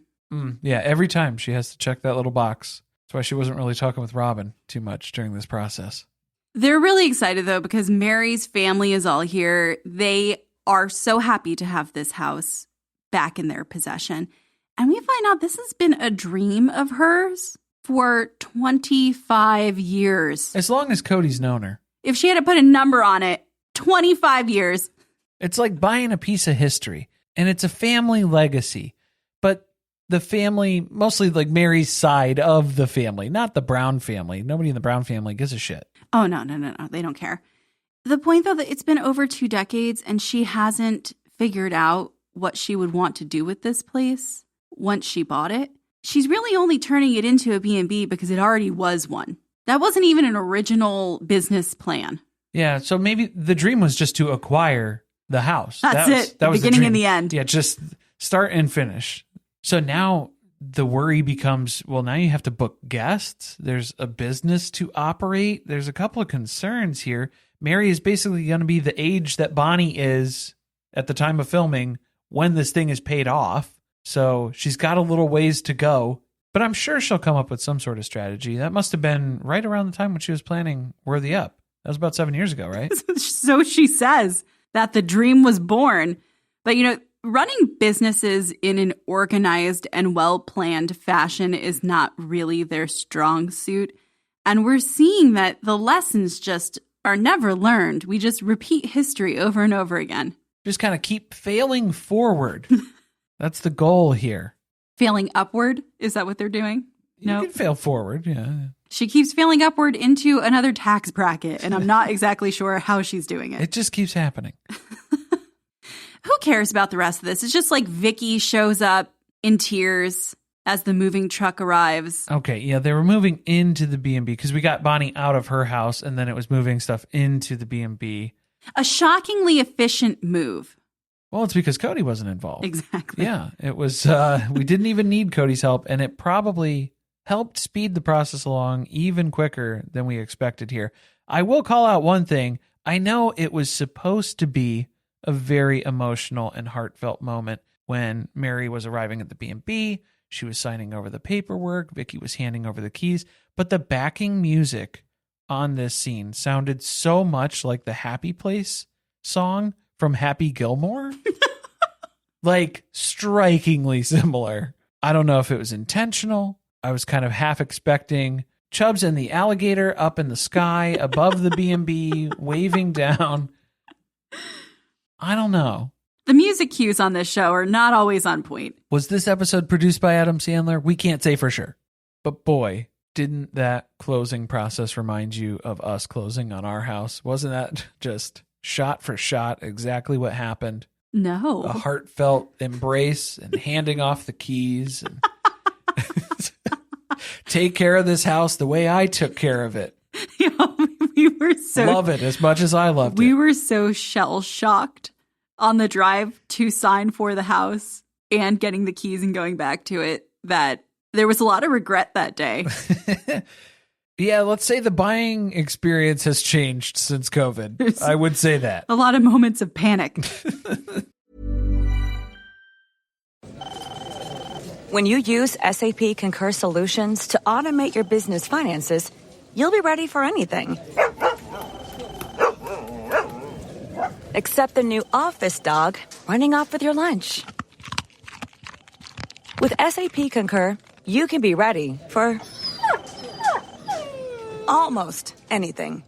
Yeah, every time she has to check that little box. That's why she wasn't really talking with Robyn too much during this process. They're really excited, though, because Meri's family is all here. They are so happy to have this house back in their possession. And we find out this has been a dream of hers for 25 years. As long as Cody's known her. If she had to put a number on it, 25 years. It's like buying a piece of history, and it's a family legacy. But the family, mostly like Meri's side of the family, not the Brown family. Nobody in the Brown family gives a shit. Oh, no. They don't care. The point, though, that it's been over 2 decades, and she hasn't figured out what she would want to do with this place once she bought it. She's really only turning it into a B&B because it already was one. That wasn't even an original business plan. Yeah, so maybe the dream was just to acquire the house. That's it. The beginning and the end. Yeah, just start and finish. So now the worry becomes, well, now you have to book guests. There's a business to operate. There's a couple of concerns here. Meri is basically going to be the age that Bonnie is at the time of filming when this thing is paid off. So she's got a little ways to go, but I'm sure she'll come up with some sort of strategy. That must have been right around the time when she was planning Worthy Up. That was about 7 years ago, right? So she says that the dream was born. But, running businesses in an organized and well-planned fashion is not really their strong suit. And we're seeing that the lessons just are never learned. We just repeat history over and over again. Just kind of keep failing forward. That's the goal here. Failing upward? Is that what they're doing? You can fail forward, yeah. She keeps failing upward into another tax bracket, and I'm not exactly sure how she's doing it. It just keeps happening. Who cares about the rest of this? It's just like Vicky shows up in tears as the moving truck arrives. Okay, yeah, they were moving into the B&B because we got Bonnie out of her house, and then it was moving stuff into the B&B. A shockingly efficient move. Well, it's because Cody wasn't involved. Exactly. Yeah, it was, we didn't even need Cody's help, and it probably helped speed the process along even quicker than we expected here. I will call out one thing. I know it was supposed to be a very emotional and heartfelt moment when Meri was arriving at the B&B. She was signing over the paperwork. Vicky was handing over the keys. But the backing music on this scene sounded so much like the Happy Place song from Happy Gilmore. Like, strikingly similar. I don't know if it was intentional. I was kind of half expecting Chubbs and the alligator up in the sky above the B&B, waving down. I don't know. The music cues on this show are not always on point. Was this episode produced by Adam Sandler? We can't say for sure. But boy, didn't that closing process remind you of us closing on our house? Wasn't that just shot for shot exactly what happened? No. A heartfelt embrace and handing off the keys. And take care of this house the way I took care of it. Yeah, we were so... Love it as much as I loved it. We were so shell-shocked on the drive to sign for the house and getting the keys and going back to it that there was a lot of regret that day. Yeah, let's say the buying experience has changed since COVID. I would say that. A lot of moments of panic. When you use SAP Concur Solutions to automate your business finances, you'll be ready for anything. Except the new office dog running off with your lunch. With SAP Concur, you can be ready for almost anything.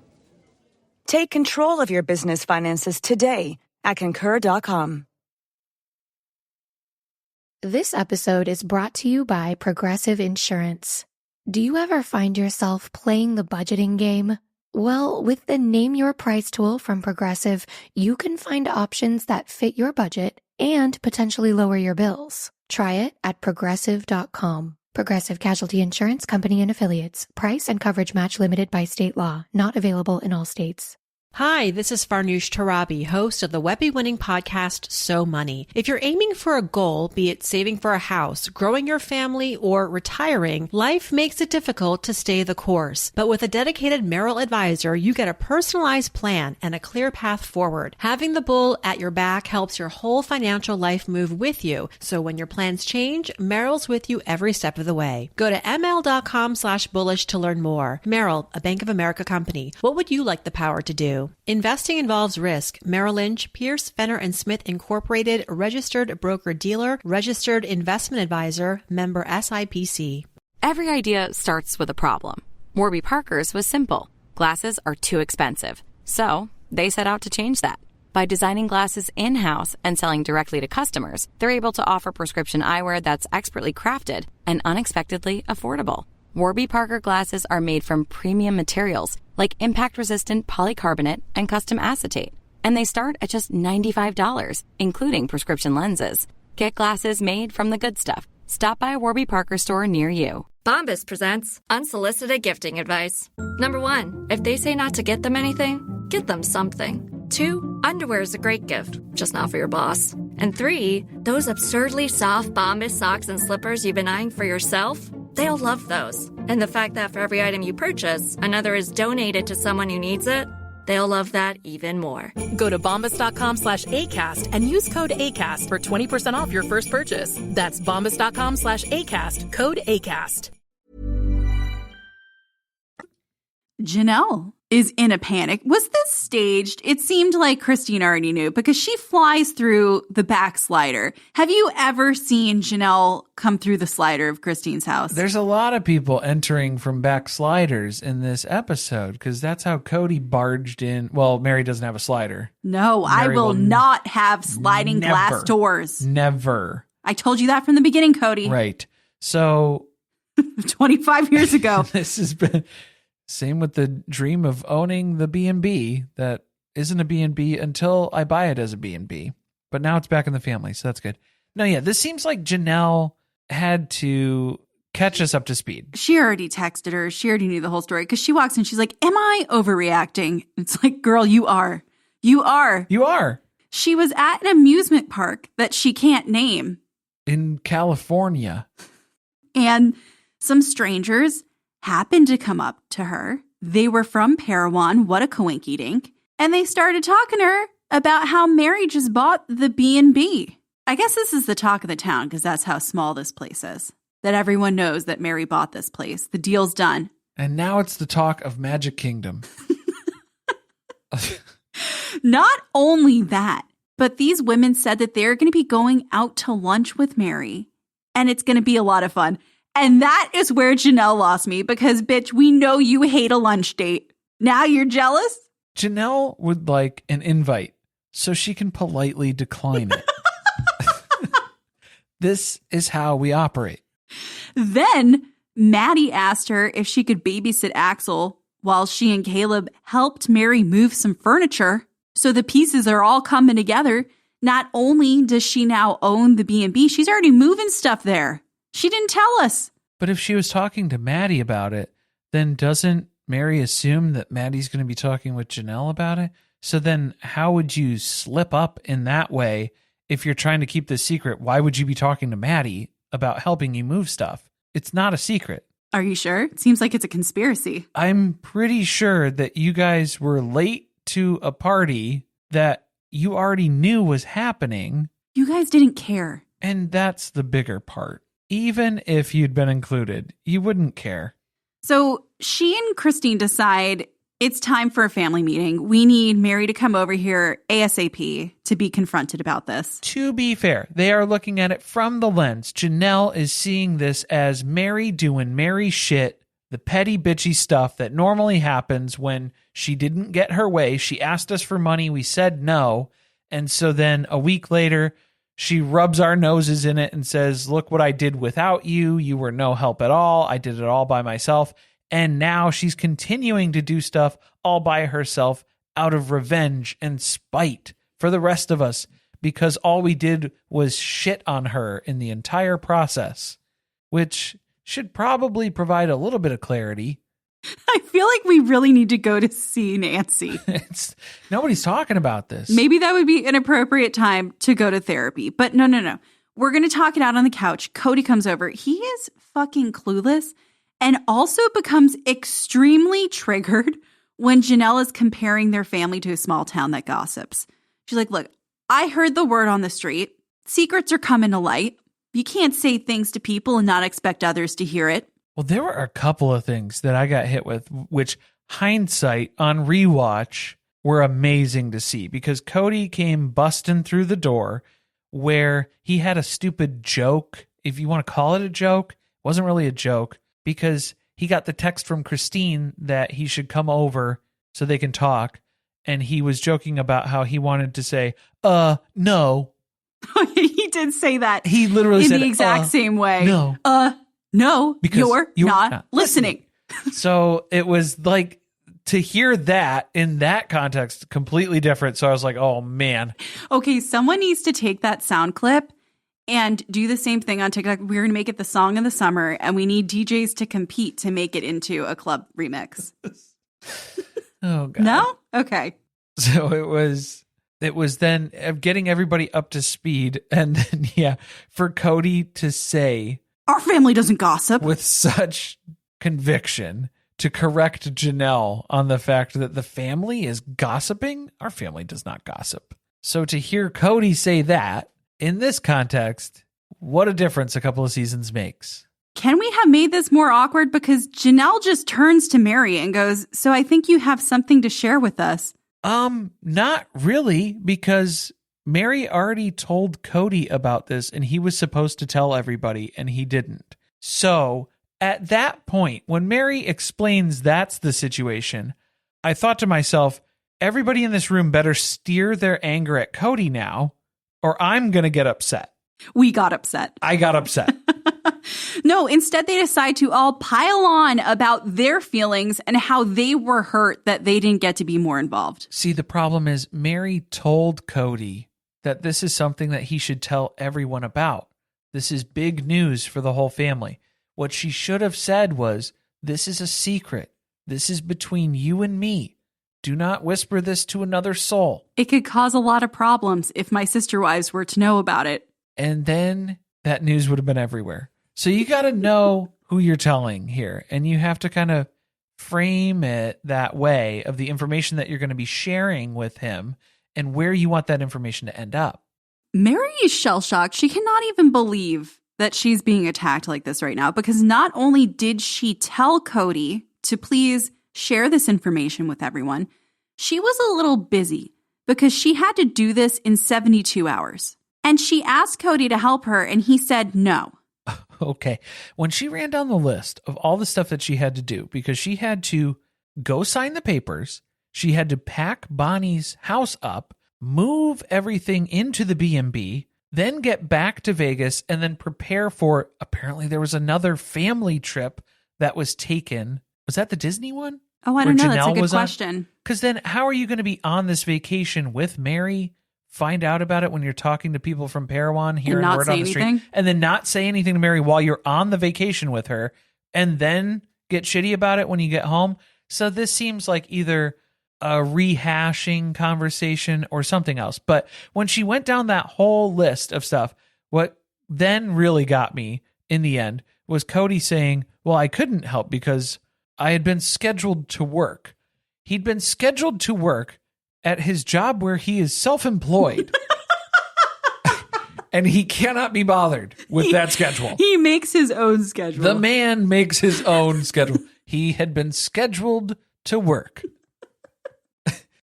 Take control of your business finances today at Concur.com. This episode is brought to you by Progressive Insurance. Do you ever find yourself playing the budgeting game? Well, with the Name Your Price tool from Progressive, you can find options that fit your budget and potentially lower your bills. Try it at Progressive.com. Progressive Casualty Insurance Company and Affiliates. Price and coverage match limited by state law. Not available in all states. Hi, this is Farnoosh Torabi, host of the Webby-winning podcast, So Money. If you're aiming for a goal, be it saving for a house, growing your family, or retiring, life makes it difficult to stay the course. But with a dedicated Merrill advisor, you get a personalized plan and a clear path forward. Having the bull at your back helps your whole financial life move with you. So when your plans change, Merrill's with you every step of the way. Go to ml.com/bullish to learn more. Merrill, a Bank of America company. What would you like the power to do? Investing involves risk. Merrill Lynch, Pierce, Fenner & Smith Incorporated, registered broker-dealer, registered investment advisor, member SIPC. Every idea starts with a problem. Warby Parker's was simple. Glasses are too expensive. So they set out to change that. By designing glasses in-house and selling directly to customers, they're able to offer prescription eyewear that's expertly crafted and unexpectedly affordable. Warby Parker glasses are made from premium materials like impact-resistant polycarbonate and custom acetate. And they start at just $95, including prescription lenses. Get glasses made from the good stuff. Stop by a Warby Parker store near you. Bombas presents unsolicited gifting advice. Number 1, if they say not to get them anything, get them something. 2, underwear is a great gift, just not for your boss. And 3, those absurdly soft Bombas socks and slippers you've been eyeing for yourself, they'll love those. And the fact that for every item you purchase, another is donated to someone who needs it, they'll love that even more. Go to bombas.com/ACAST and use code ACAST for 20% off your first purchase. That's bombas.com/ACAST, code ACAST. Janelle is in a panic. Was this staged? It seemed like Christine already knew because she flies through the back slider. Have you ever seen Janelle come through the slider of Christine's house? There's a lot of people entering from back sliders in this episode because that's how Cody barged in. Well, Meri doesn't have a slider. No, Meri I will not have sliding glass doors. Never. I told you that from the beginning, Cody. Right. So 25 years ago. This has been same with the dream of owning the B&B that isn't a B&B until I buy it as a B&B. But now it's back in the family, so that's good. No, yeah, this seems like Janelle had to catch us up to speed. She already texted her. She already knew the whole story because she walks in. She's like, am I overreacting? It's like, girl, you are. You are. You are. She was at an amusement park that she can't name. In California. And some strangers happened to come up to her. They were from Parowan. What a coinky dink. And they started talking to her about how Meri just bought the B&B. I guess this is the talk of the town because that's how small this place is. That everyone knows that Meri bought this place. The deal's done. And now it's the talk of Magic Kingdom. Not only that, but these women said that they're going to be going out to lunch with Meri. And it's going to be a lot of fun. And that is where Janelle lost me because, bitch, we know you hate a lunch date. Now you're jealous? Janelle would like an invite so she can politely decline it. This is how we operate. Then Maddie asked her if she could babysit Axel while she and Caleb helped Meri move some furniture. So the pieces are all coming together. Not only does she now own the B&B, she's already moving stuff there. She didn't tell us. But if she was talking to Maddie about it, then doesn't Meri assume that Maddie's going to be talking with Janelle about it? So then how would you slip up in that way if you're trying to keep this secret? Why would you be talking to Maddie about helping you move stuff? It's not a secret. Are you sure? It seems like it's a conspiracy. I'm pretty sure that you guys were late to a party that you already knew was happening. You guys didn't care. And that's the bigger part. Even if you'd been included, you wouldn't care. So she and Christine decide it's time for a family meeting. We need Meri to come over here ASAP to be confronted about this. To be fair, they are looking at it from the lens. Janelle is seeing this as Meri doing Meri shit, the petty bitchy stuff that normally happens when she didn't get her way. She asked us for money. We said no. And so then a week later, she rubs our noses in it and says, look what I did without you. You were no help at all. I did it all by myself. And now she's continuing to do stuff all by herself out of revenge and spite for the rest of us because all we did was shit on her in the entire process, which should probably provide a little bit of clarity. I feel like we really need to go to see Nancy. Nobody's talking about this. Maybe that would be an appropriate time to go to therapy. But no. We're going to talk it out on the couch. Cody comes over. He is fucking clueless and also becomes extremely triggered when Janelle is comparing their family to a small town that gossips. She's like, look, I heard the word on the street. Secrets are coming to light. You can't say things to people and not expect others to hear it. Well, there were a couple of things that I got hit with, which hindsight on rewatch were amazing to see because Cody came busting through the door where he had a stupid joke. If you want to call it a joke, it wasn't really a joke because he got the text from Christine that he should come over so they can talk. And he was joking about how he wanted to say, no. He did say that. He literally said in the exact same way. No. Because you're not listening. So it was like to hear that in that context, completely different. So I was like, oh, man. Okay, someone needs to take that sound clip and do the same thing on TikTok. We're going to make it the song of the summer, and we need DJs to compete to make it into a club remix. Oh, God. No? Okay. So it was then getting everybody up to speed. And then, for Cody to say, our family doesn't gossip, with such conviction to correct Janelle on the fact that the family is gossiping. Our family does not gossip. So to hear Cody say that in this context, what a difference a couple of seasons makes. Can we have made this more awkward? Because Janelle just turns to Meri and goes, so I think you have something to share with us. Not really, because Meri already told Cody about this and he was supposed to tell everybody and he didn't. So at that point, when Meri explains that's the situation, I thought to myself, everybody in this room better steer their anger at Cody now, or I'm going to get upset. We got upset. I got upset. No, instead they decide to all pile on about their feelings and how they were hurt that they didn't get to be more involved. See, the problem is Meri told Cody that this is something that he should tell everyone about. This is big news for the whole family. What she should have said was, this is a secret. This is between you and me. Do not whisper this to another soul. It could cause a lot of problems if my sister wives were to know about it. And then that news would have been everywhere. So you got to know who you're telling here. And you have to kind of frame it that way of the information that you're going to be sharing with him and where you want that information to end up. Meri is shell-shocked. She cannot even believe that she's being attacked like this right now, because not only did she tell Cody to please share this information with everyone, she was a little busy because she had to do this in 72 hours. And she asked Cody to help her, and he said no. Okay. When she ran down the list of all the stuff that she had to do, because she had to go sign the papers, she had to pack Bonnie's house up, move everything into the B&B, then get back to Vegas, and then prepare for, apparently there was another family trip that was taken. Was that the Disney one? Oh, I don't know. That's a good question. Because then how are you going to be on this vacation with Meri, find out about it when you're talking to people from Parowan, hearing word on the street, and then not say anything to Meri while you're on the vacation with her, and then get shitty about it when you get home? So this seems like either a rehashing conversation or something else. But when she went down that whole list of stuff, what then really got me in the end was Cody saying, well, I couldn't help because I had been scheduled to work. He'd been scheduled to work at his job where he is self-employed. And he cannot be bothered with that schedule. He makes his own schedule. The man makes his own schedule. He had been scheduled to work.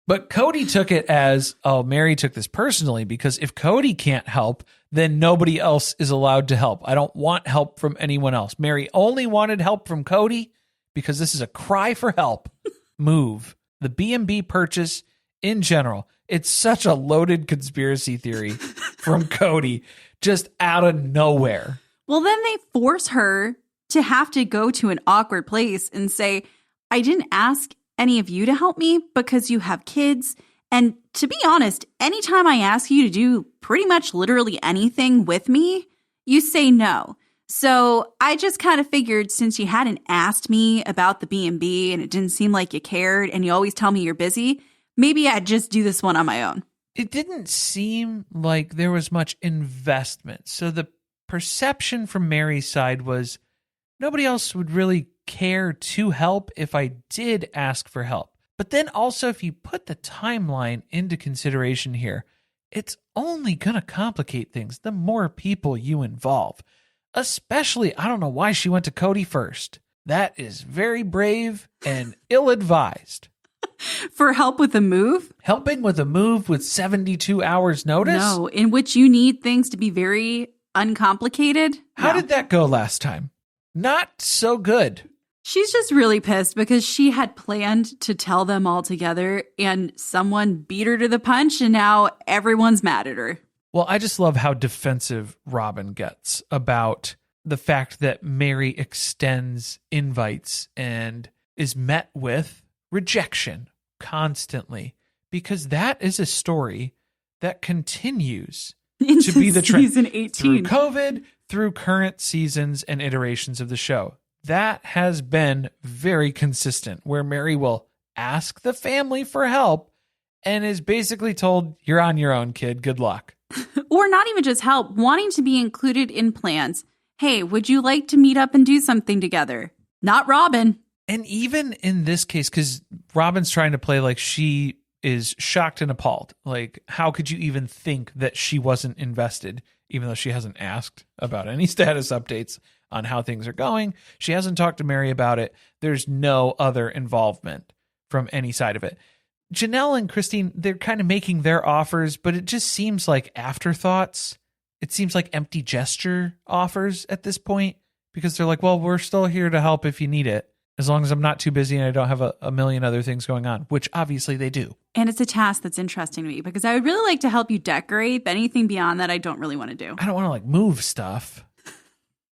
But Cody took it as, oh, Meri took this personally, because if Cody can't help, then nobody else is allowed to help. I don't want help from anyone else. Meri only wanted help from Cody because this is a cry for help move. The B&B purchase in general, it's such a loaded conspiracy theory from Cody, just out of nowhere. Well, then they force her to have to go to an awkward place and say, I didn't ask any of you to help me because you have kids. And to be honest, anytime I ask you to do pretty much literally anything with me, you say no. So I just kind of figured, since you hadn't asked me about the B&B and it didn't seem like you cared and you always tell me you're busy, maybe I'd just do this one on my own. It didn't seem like there was much investment. So the perception from Meri's side was nobody else would really care to help if I did ask for help. But then also, if you put the timeline into consideration here, it's only going to complicate things the more people you involve. Especially, I don't know why she went to Cody first. That is very brave and ill-advised. For help with a move? Helping with a move with 72 hours notice? No, in which you need things to be very uncomplicated. How did that go last time? Not so good. She's just really pissed because she had planned to tell them all together and someone beat her to the punch and now everyone's mad at her. Well, I just love how defensive Robyn gets about the fact that Meri extends invites and is met with rejection constantly, because that is a story that continues to be the trend season 18. Through COVID, through current seasons and iterations of the show. That has been very consistent, where Meri will ask the family for help and is basically told, you're on your own, kid. Good luck. Or not even just help, wanting to be included in plans. Hey, would you like to meet up and do something together? Not Robyn. And even in this case, because Robyn's trying to play like she is shocked and appalled. Like, how could you even think that she wasn't invested, even though she hasn't asked about any status updates on how things are going? She hasn't talked to Meri about it. There's no other involvement from any side of it. Janelle and Christine, they're kind of making their offers, but it just seems like afterthoughts. It seems like empty gesture offers at this point, because they're like, well, we're still here to help if you need it, as long as I'm not too busy and I don't have a million other things going on, which obviously they do. And it's a task that's interesting to me, because I would really like to help you decorate, but anything beyond that, I don't really want to do. I don't want to like move stuff.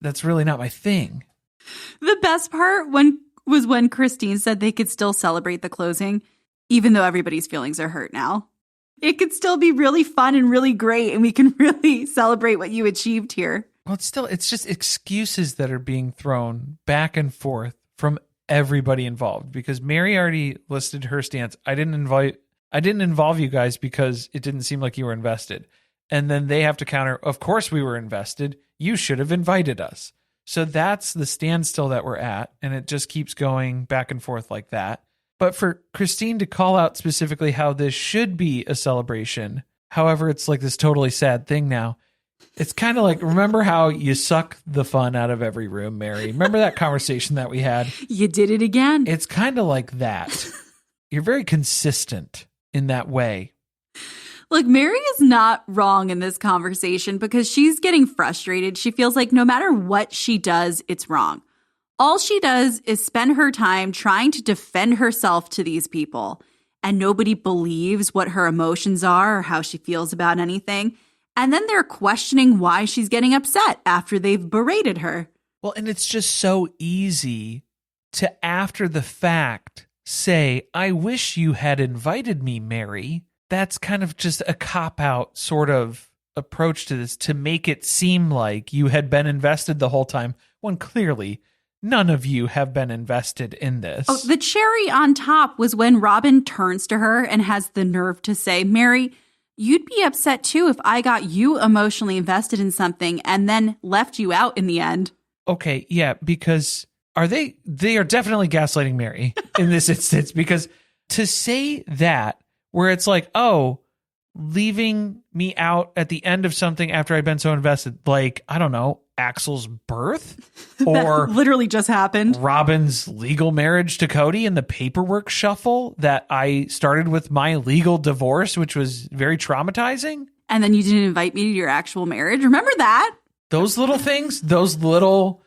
that's really not my thing. The best part was when Christine said they could still celebrate the closing, even though everybody's feelings are hurt now. It could still be really fun and really great, and we can really celebrate what you achieved here. Well, it's just excuses that are being thrown back and forth from everybody involved, because Meri already listed her stance. I didn't involve you guys because it didn't seem like you were invested. And then they have to counter, of course we were invested. You should have invited us. So that's the standstill that we're at. And it just keeps going back and forth like that. But for Christine to call out specifically how this should be a celebration, however, it's like this totally sad thing now. It's kind of like, remember how you suck the fun out of every room, Meri? Remember that conversation that we had? You did it again. It's kind of like that. You're very consistent in that way. Look, Meri is not wrong in this conversation because she's getting frustrated. She feels like no matter what she does, it's wrong. All she does is spend her time trying to defend herself to these people, and nobody believes what her emotions are or how she feels about anything. And then they're questioning why she's getting upset after they've berated her. Well, and it's just so easy to, after the fact, say, I wish you had invited me, Meri. That's kind of just a cop-out sort of approach to this, to make it seem like you had been invested the whole time, when clearly none of you have been invested in this. Oh, the cherry on top was when Robyn turns to her and has the nerve to say, Meri, you'd be upset too if I got you emotionally invested in something and then left you out in the end. Okay, yeah, because they are definitely gaslighting Meri in this instance, because to say that, where it's like, oh, leaving me out at the end of something after I've been so invested, like, I don't know, Axel's birth, or that literally just happened. Robyn's legal marriage to Cody and the paperwork shuffle that I started with my legal divorce, which was very traumatizing. And then you didn't invite me to your actual marriage. Remember that? Those little things, those little...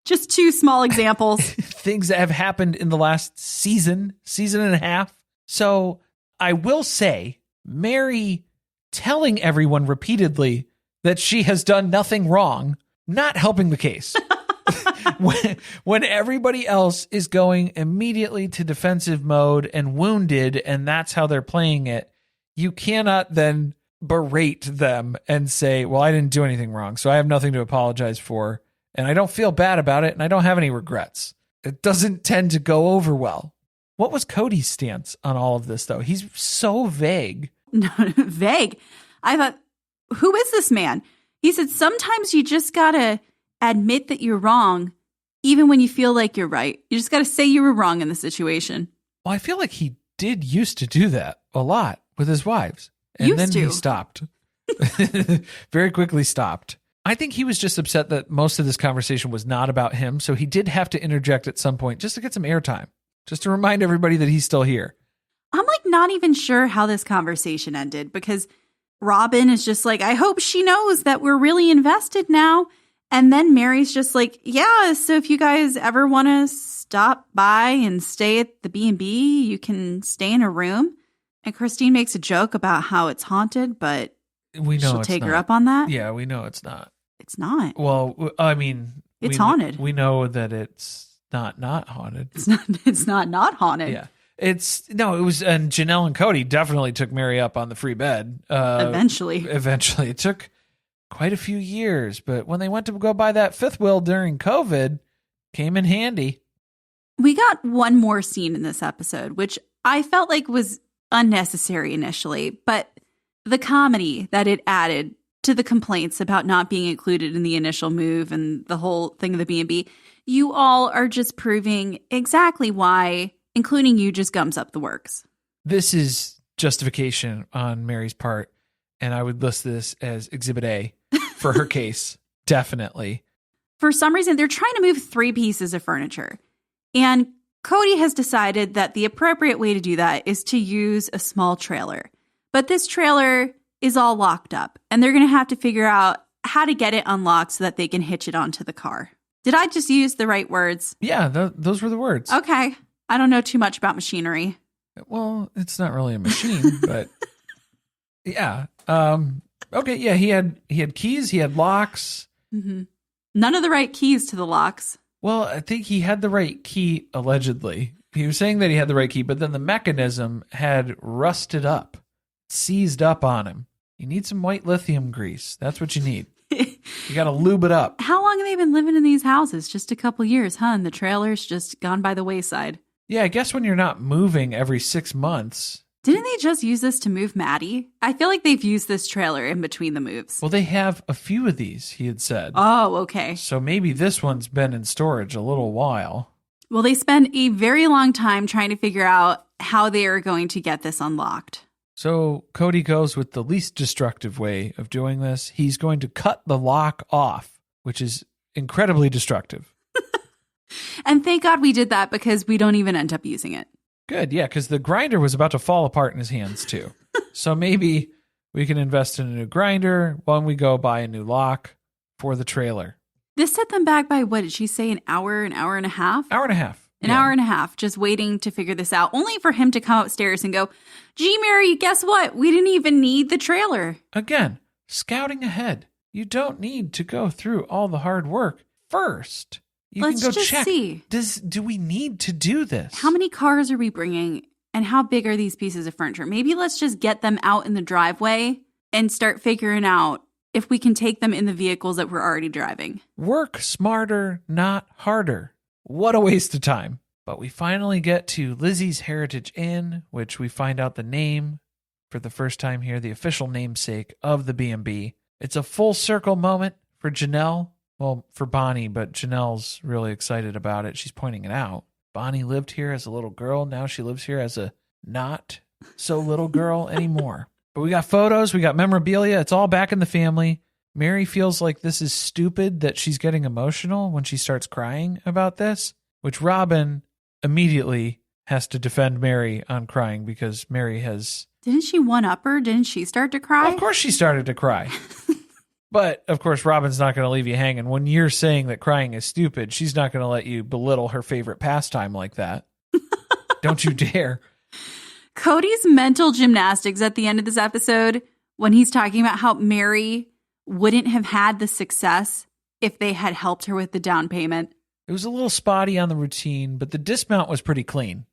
Just two small examples. Things that have happened in the last season and a half. So I will say, Meri telling everyone repeatedly that she has done nothing wrong, not helping the case. when everybody else is going immediately to defensive mode and wounded, and that's how they're playing it, you cannot then berate them and say, well, I didn't do anything wrong, so I have nothing to apologize for, and I don't feel bad about it, and I don't have any regrets. It doesn't tend to go over well. What was Cody's stance on all of this, though? He's so vague. No, vague. I thought, who is this man? He said, sometimes you just got to admit that you're wrong, even when you feel like you're right. You just got to say you were wrong in the situation. Well, I feel like he did used to do that a lot with his wives. And Used then to. He stopped. Very quickly stopped. I think he was just upset that most of this conversation was not about him, so he did have to interject at some point just to get some airtime, just to remind everybody that he's still here. I'm like not even sure how this conversation ended, because Robyn is just like, I hope she knows that we're really invested now. And then Meri's just like, yeah, so if you guys ever want to stop by and stay at the B&B, you can stay in a room. And Christine makes a joke about how it's haunted, but we know she'll it's take not. her up on that. Yeah, we know it's not. It's not. Well, I mean, it's haunted. We know that it's not haunted. It's not haunted. Yeah. It was, and Janelle and Cody definitely took Meri up on the free bed. Eventually. It took quite a few years, but when they went to go buy that fifth wheel during COVID, came in handy. We got one more scene in this episode, which I felt like was unnecessary initially, but the comedy that it added to the complaints about not being included in the initial move and the whole thing of the B&B, you all are just proving exactly why including you just gums up the works. This is justification on Meri's part, and I would list this as Exhibit A for her case. Definitely. For some reason, they're trying to move 3 pieces of furniture, and Cody has decided that the appropriate way to do that is to use a small trailer. But this trailer is all locked up, and they're going to have to figure out how to get it unlocked so that they can hitch it onto the car. Did I just use the right words? Yeah, those were the words. Okay. I don't know too much about machinery. Well, it's not really a machine, but yeah. Okay, yeah, he had keys, he had locks. Mm-hmm. None of the right keys to the locks. Well, I think he had the right key, allegedly. He was saying that he had the right key, but then the mechanism had rusted up, seized up on him. You need some white lithium grease. That's what you need. You got to lube it up. How long have they been living in these houses? Just a couple years, huh? And the trailer's just gone by the wayside. Yeah, I guess when you're not moving every 6 months. Didn't they just use this to move Maddie? I feel like they've used this trailer in between the moves. Well, they have a few of these, he had said. Oh, okay. So maybe this one's been in storage a little while. Well, they spend a very long time trying to figure out how they are going to get this unlocked. So Cody goes with the least destructive way of doing this. He's going to cut the lock off, which is incredibly destructive. And thank God we did that because we don't even end up using it. Good, yeah, because the grinder was about to fall apart in his hands too. So maybe we can invest in a new grinder while we go buy a new lock for the trailer. This set them back by, what did she say, an hour and a half? Hour and a half. An hour and a half, just waiting to figure this out, only for him to come upstairs and go, gee, Meri, guess what? We didn't even need the trailer. Again, scouting ahead. You don't need to go through all the hard work first. Let's can go just check. see. Do we need to do this? How many cars are we bringing, and how big are these pieces of furniture? Maybe let's just get them out in the driveway and start figuring out if we can take them in the vehicles that we're already driving. Work smarter, not harder. What a waste of time. But we finally get to Lizzie's Heritage Inn, which we find out the name for the first time here, the official namesake of the B&B. It's a full circle moment for Janelle. Well, for Bonnie, but Janelle's really excited about it. She's pointing it out. Bonnie lived here as a little girl. Now she lives here as a not so little girl anymore. But we got photos. We got memorabilia. It's all back in the family. Meri feels like this is stupid that she's getting emotional when she starts crying about this, which Robyn immediately has to defend Meri on crying because Meri has... Didn't she one-up her? Didn't she start to cry? Of course she started to cry. But, of course, Robyn's not going to leave you hanging. When you're saying that crying is stupid, she's not going to let you belittle her favorite pastime like that. Don't you dare. Cody's mental gymnastics at the end of this episode, when he's talking about how Meri wouldn't have had the success if they had helped her with the down payment. It was a little spotty on the routine, but the dismount was pretty clean.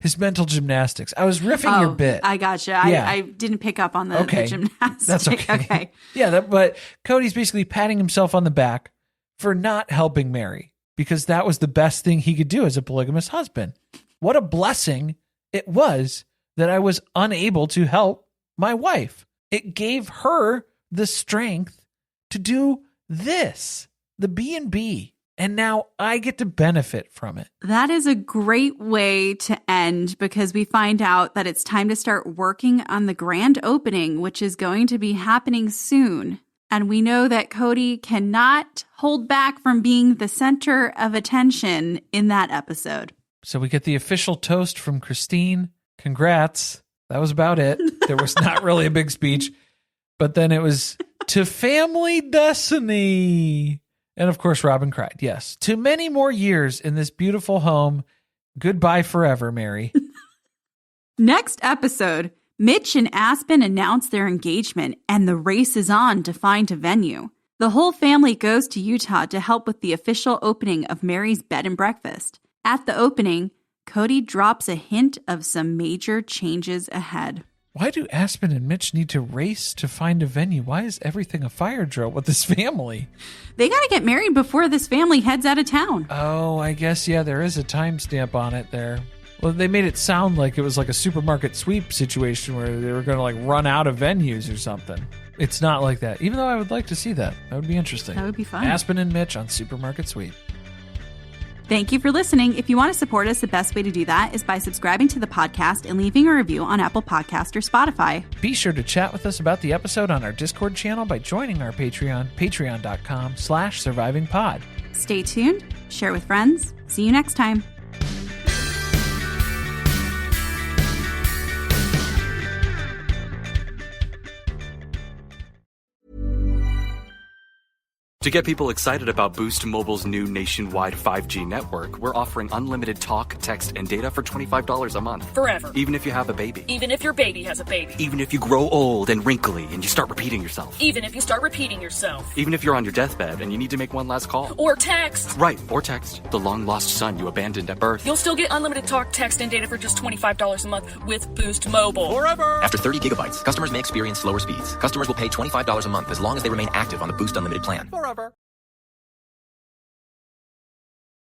His mental gymnastics. I was riffing your bit. I gotcha. Yeah. I didn't pick up on the gymnastics. That's okay. Okay. Yeah, but Cody's basically patting himself on the back for not helping Meri because that was the best thing he could do as a polygamous husband. What a blessing it was that I was unable to help my wife. It gave her the strength to do this, the B&B. And now I get to benefit from it. That is a great way to end because we find out that it's time to start working on the grand opening, which is going to be happening soon. And we know that Cody cannot hold back from being the center of attention in that episode. So we get the official toast from Christine. Congrats. That was about it. There was not really a big speech. But then it was to family destiny. And of course, Robyn cried. Yes. To many more years in this beautiful home. Goodbye forever, Meri. Next episode, Mitch and Aspen announce their engagement and the race is on to find a venue. The whole family goes to Utah to help with the official opening of Meri's bed and breakfast. At the opening, Cody drops a hint of some major changes ahead. Why do Aspen and Mitch need to race to find a venue? Why is everything a fire drill with this family? They got to get married before this family heads out of town. Oh, I guess, yeah, there is a timestamp on it there. Well, they made it sound like it was like a supermarket sweep situation where they were going to like run out of venues or something. It's not like that, even though I would like to see that. That would be interesting. That would be fun. Aspen and Mitch on supermarket sweep. Thank you for listening. If you want to support us, the best way to do that is by subscribing to the podcast and leaving a review on Apple Podcast or Spotify. Be sure to chat with us about the episode on our Discord channel by joining our Patreon, patreon.com/survivingpod. Stay tuned, share with friends. See you next time. To get people excited about Boost Mobile's new nationwide 5G network, we're offering unlimited talk, text, and data for $25 a month. Forever. Even if you have a baby. Even if your baby has a baby. Even if you grow old and wrinkly and you start repeating yourself. Even if you start repeating yourself. Even if you're on your deathbed and you need to make one last call. Or text. Right, or text. The long-lost son you abandoned at birth. You'll still get unlimited talk, text, and data for just $25 a month with Boost Mobile. Forever! After 30 gigabytes, customers may experience slower speeds. Customers will pay $25 a month as long as they remain active on the Boost Unlimited plan. Forever.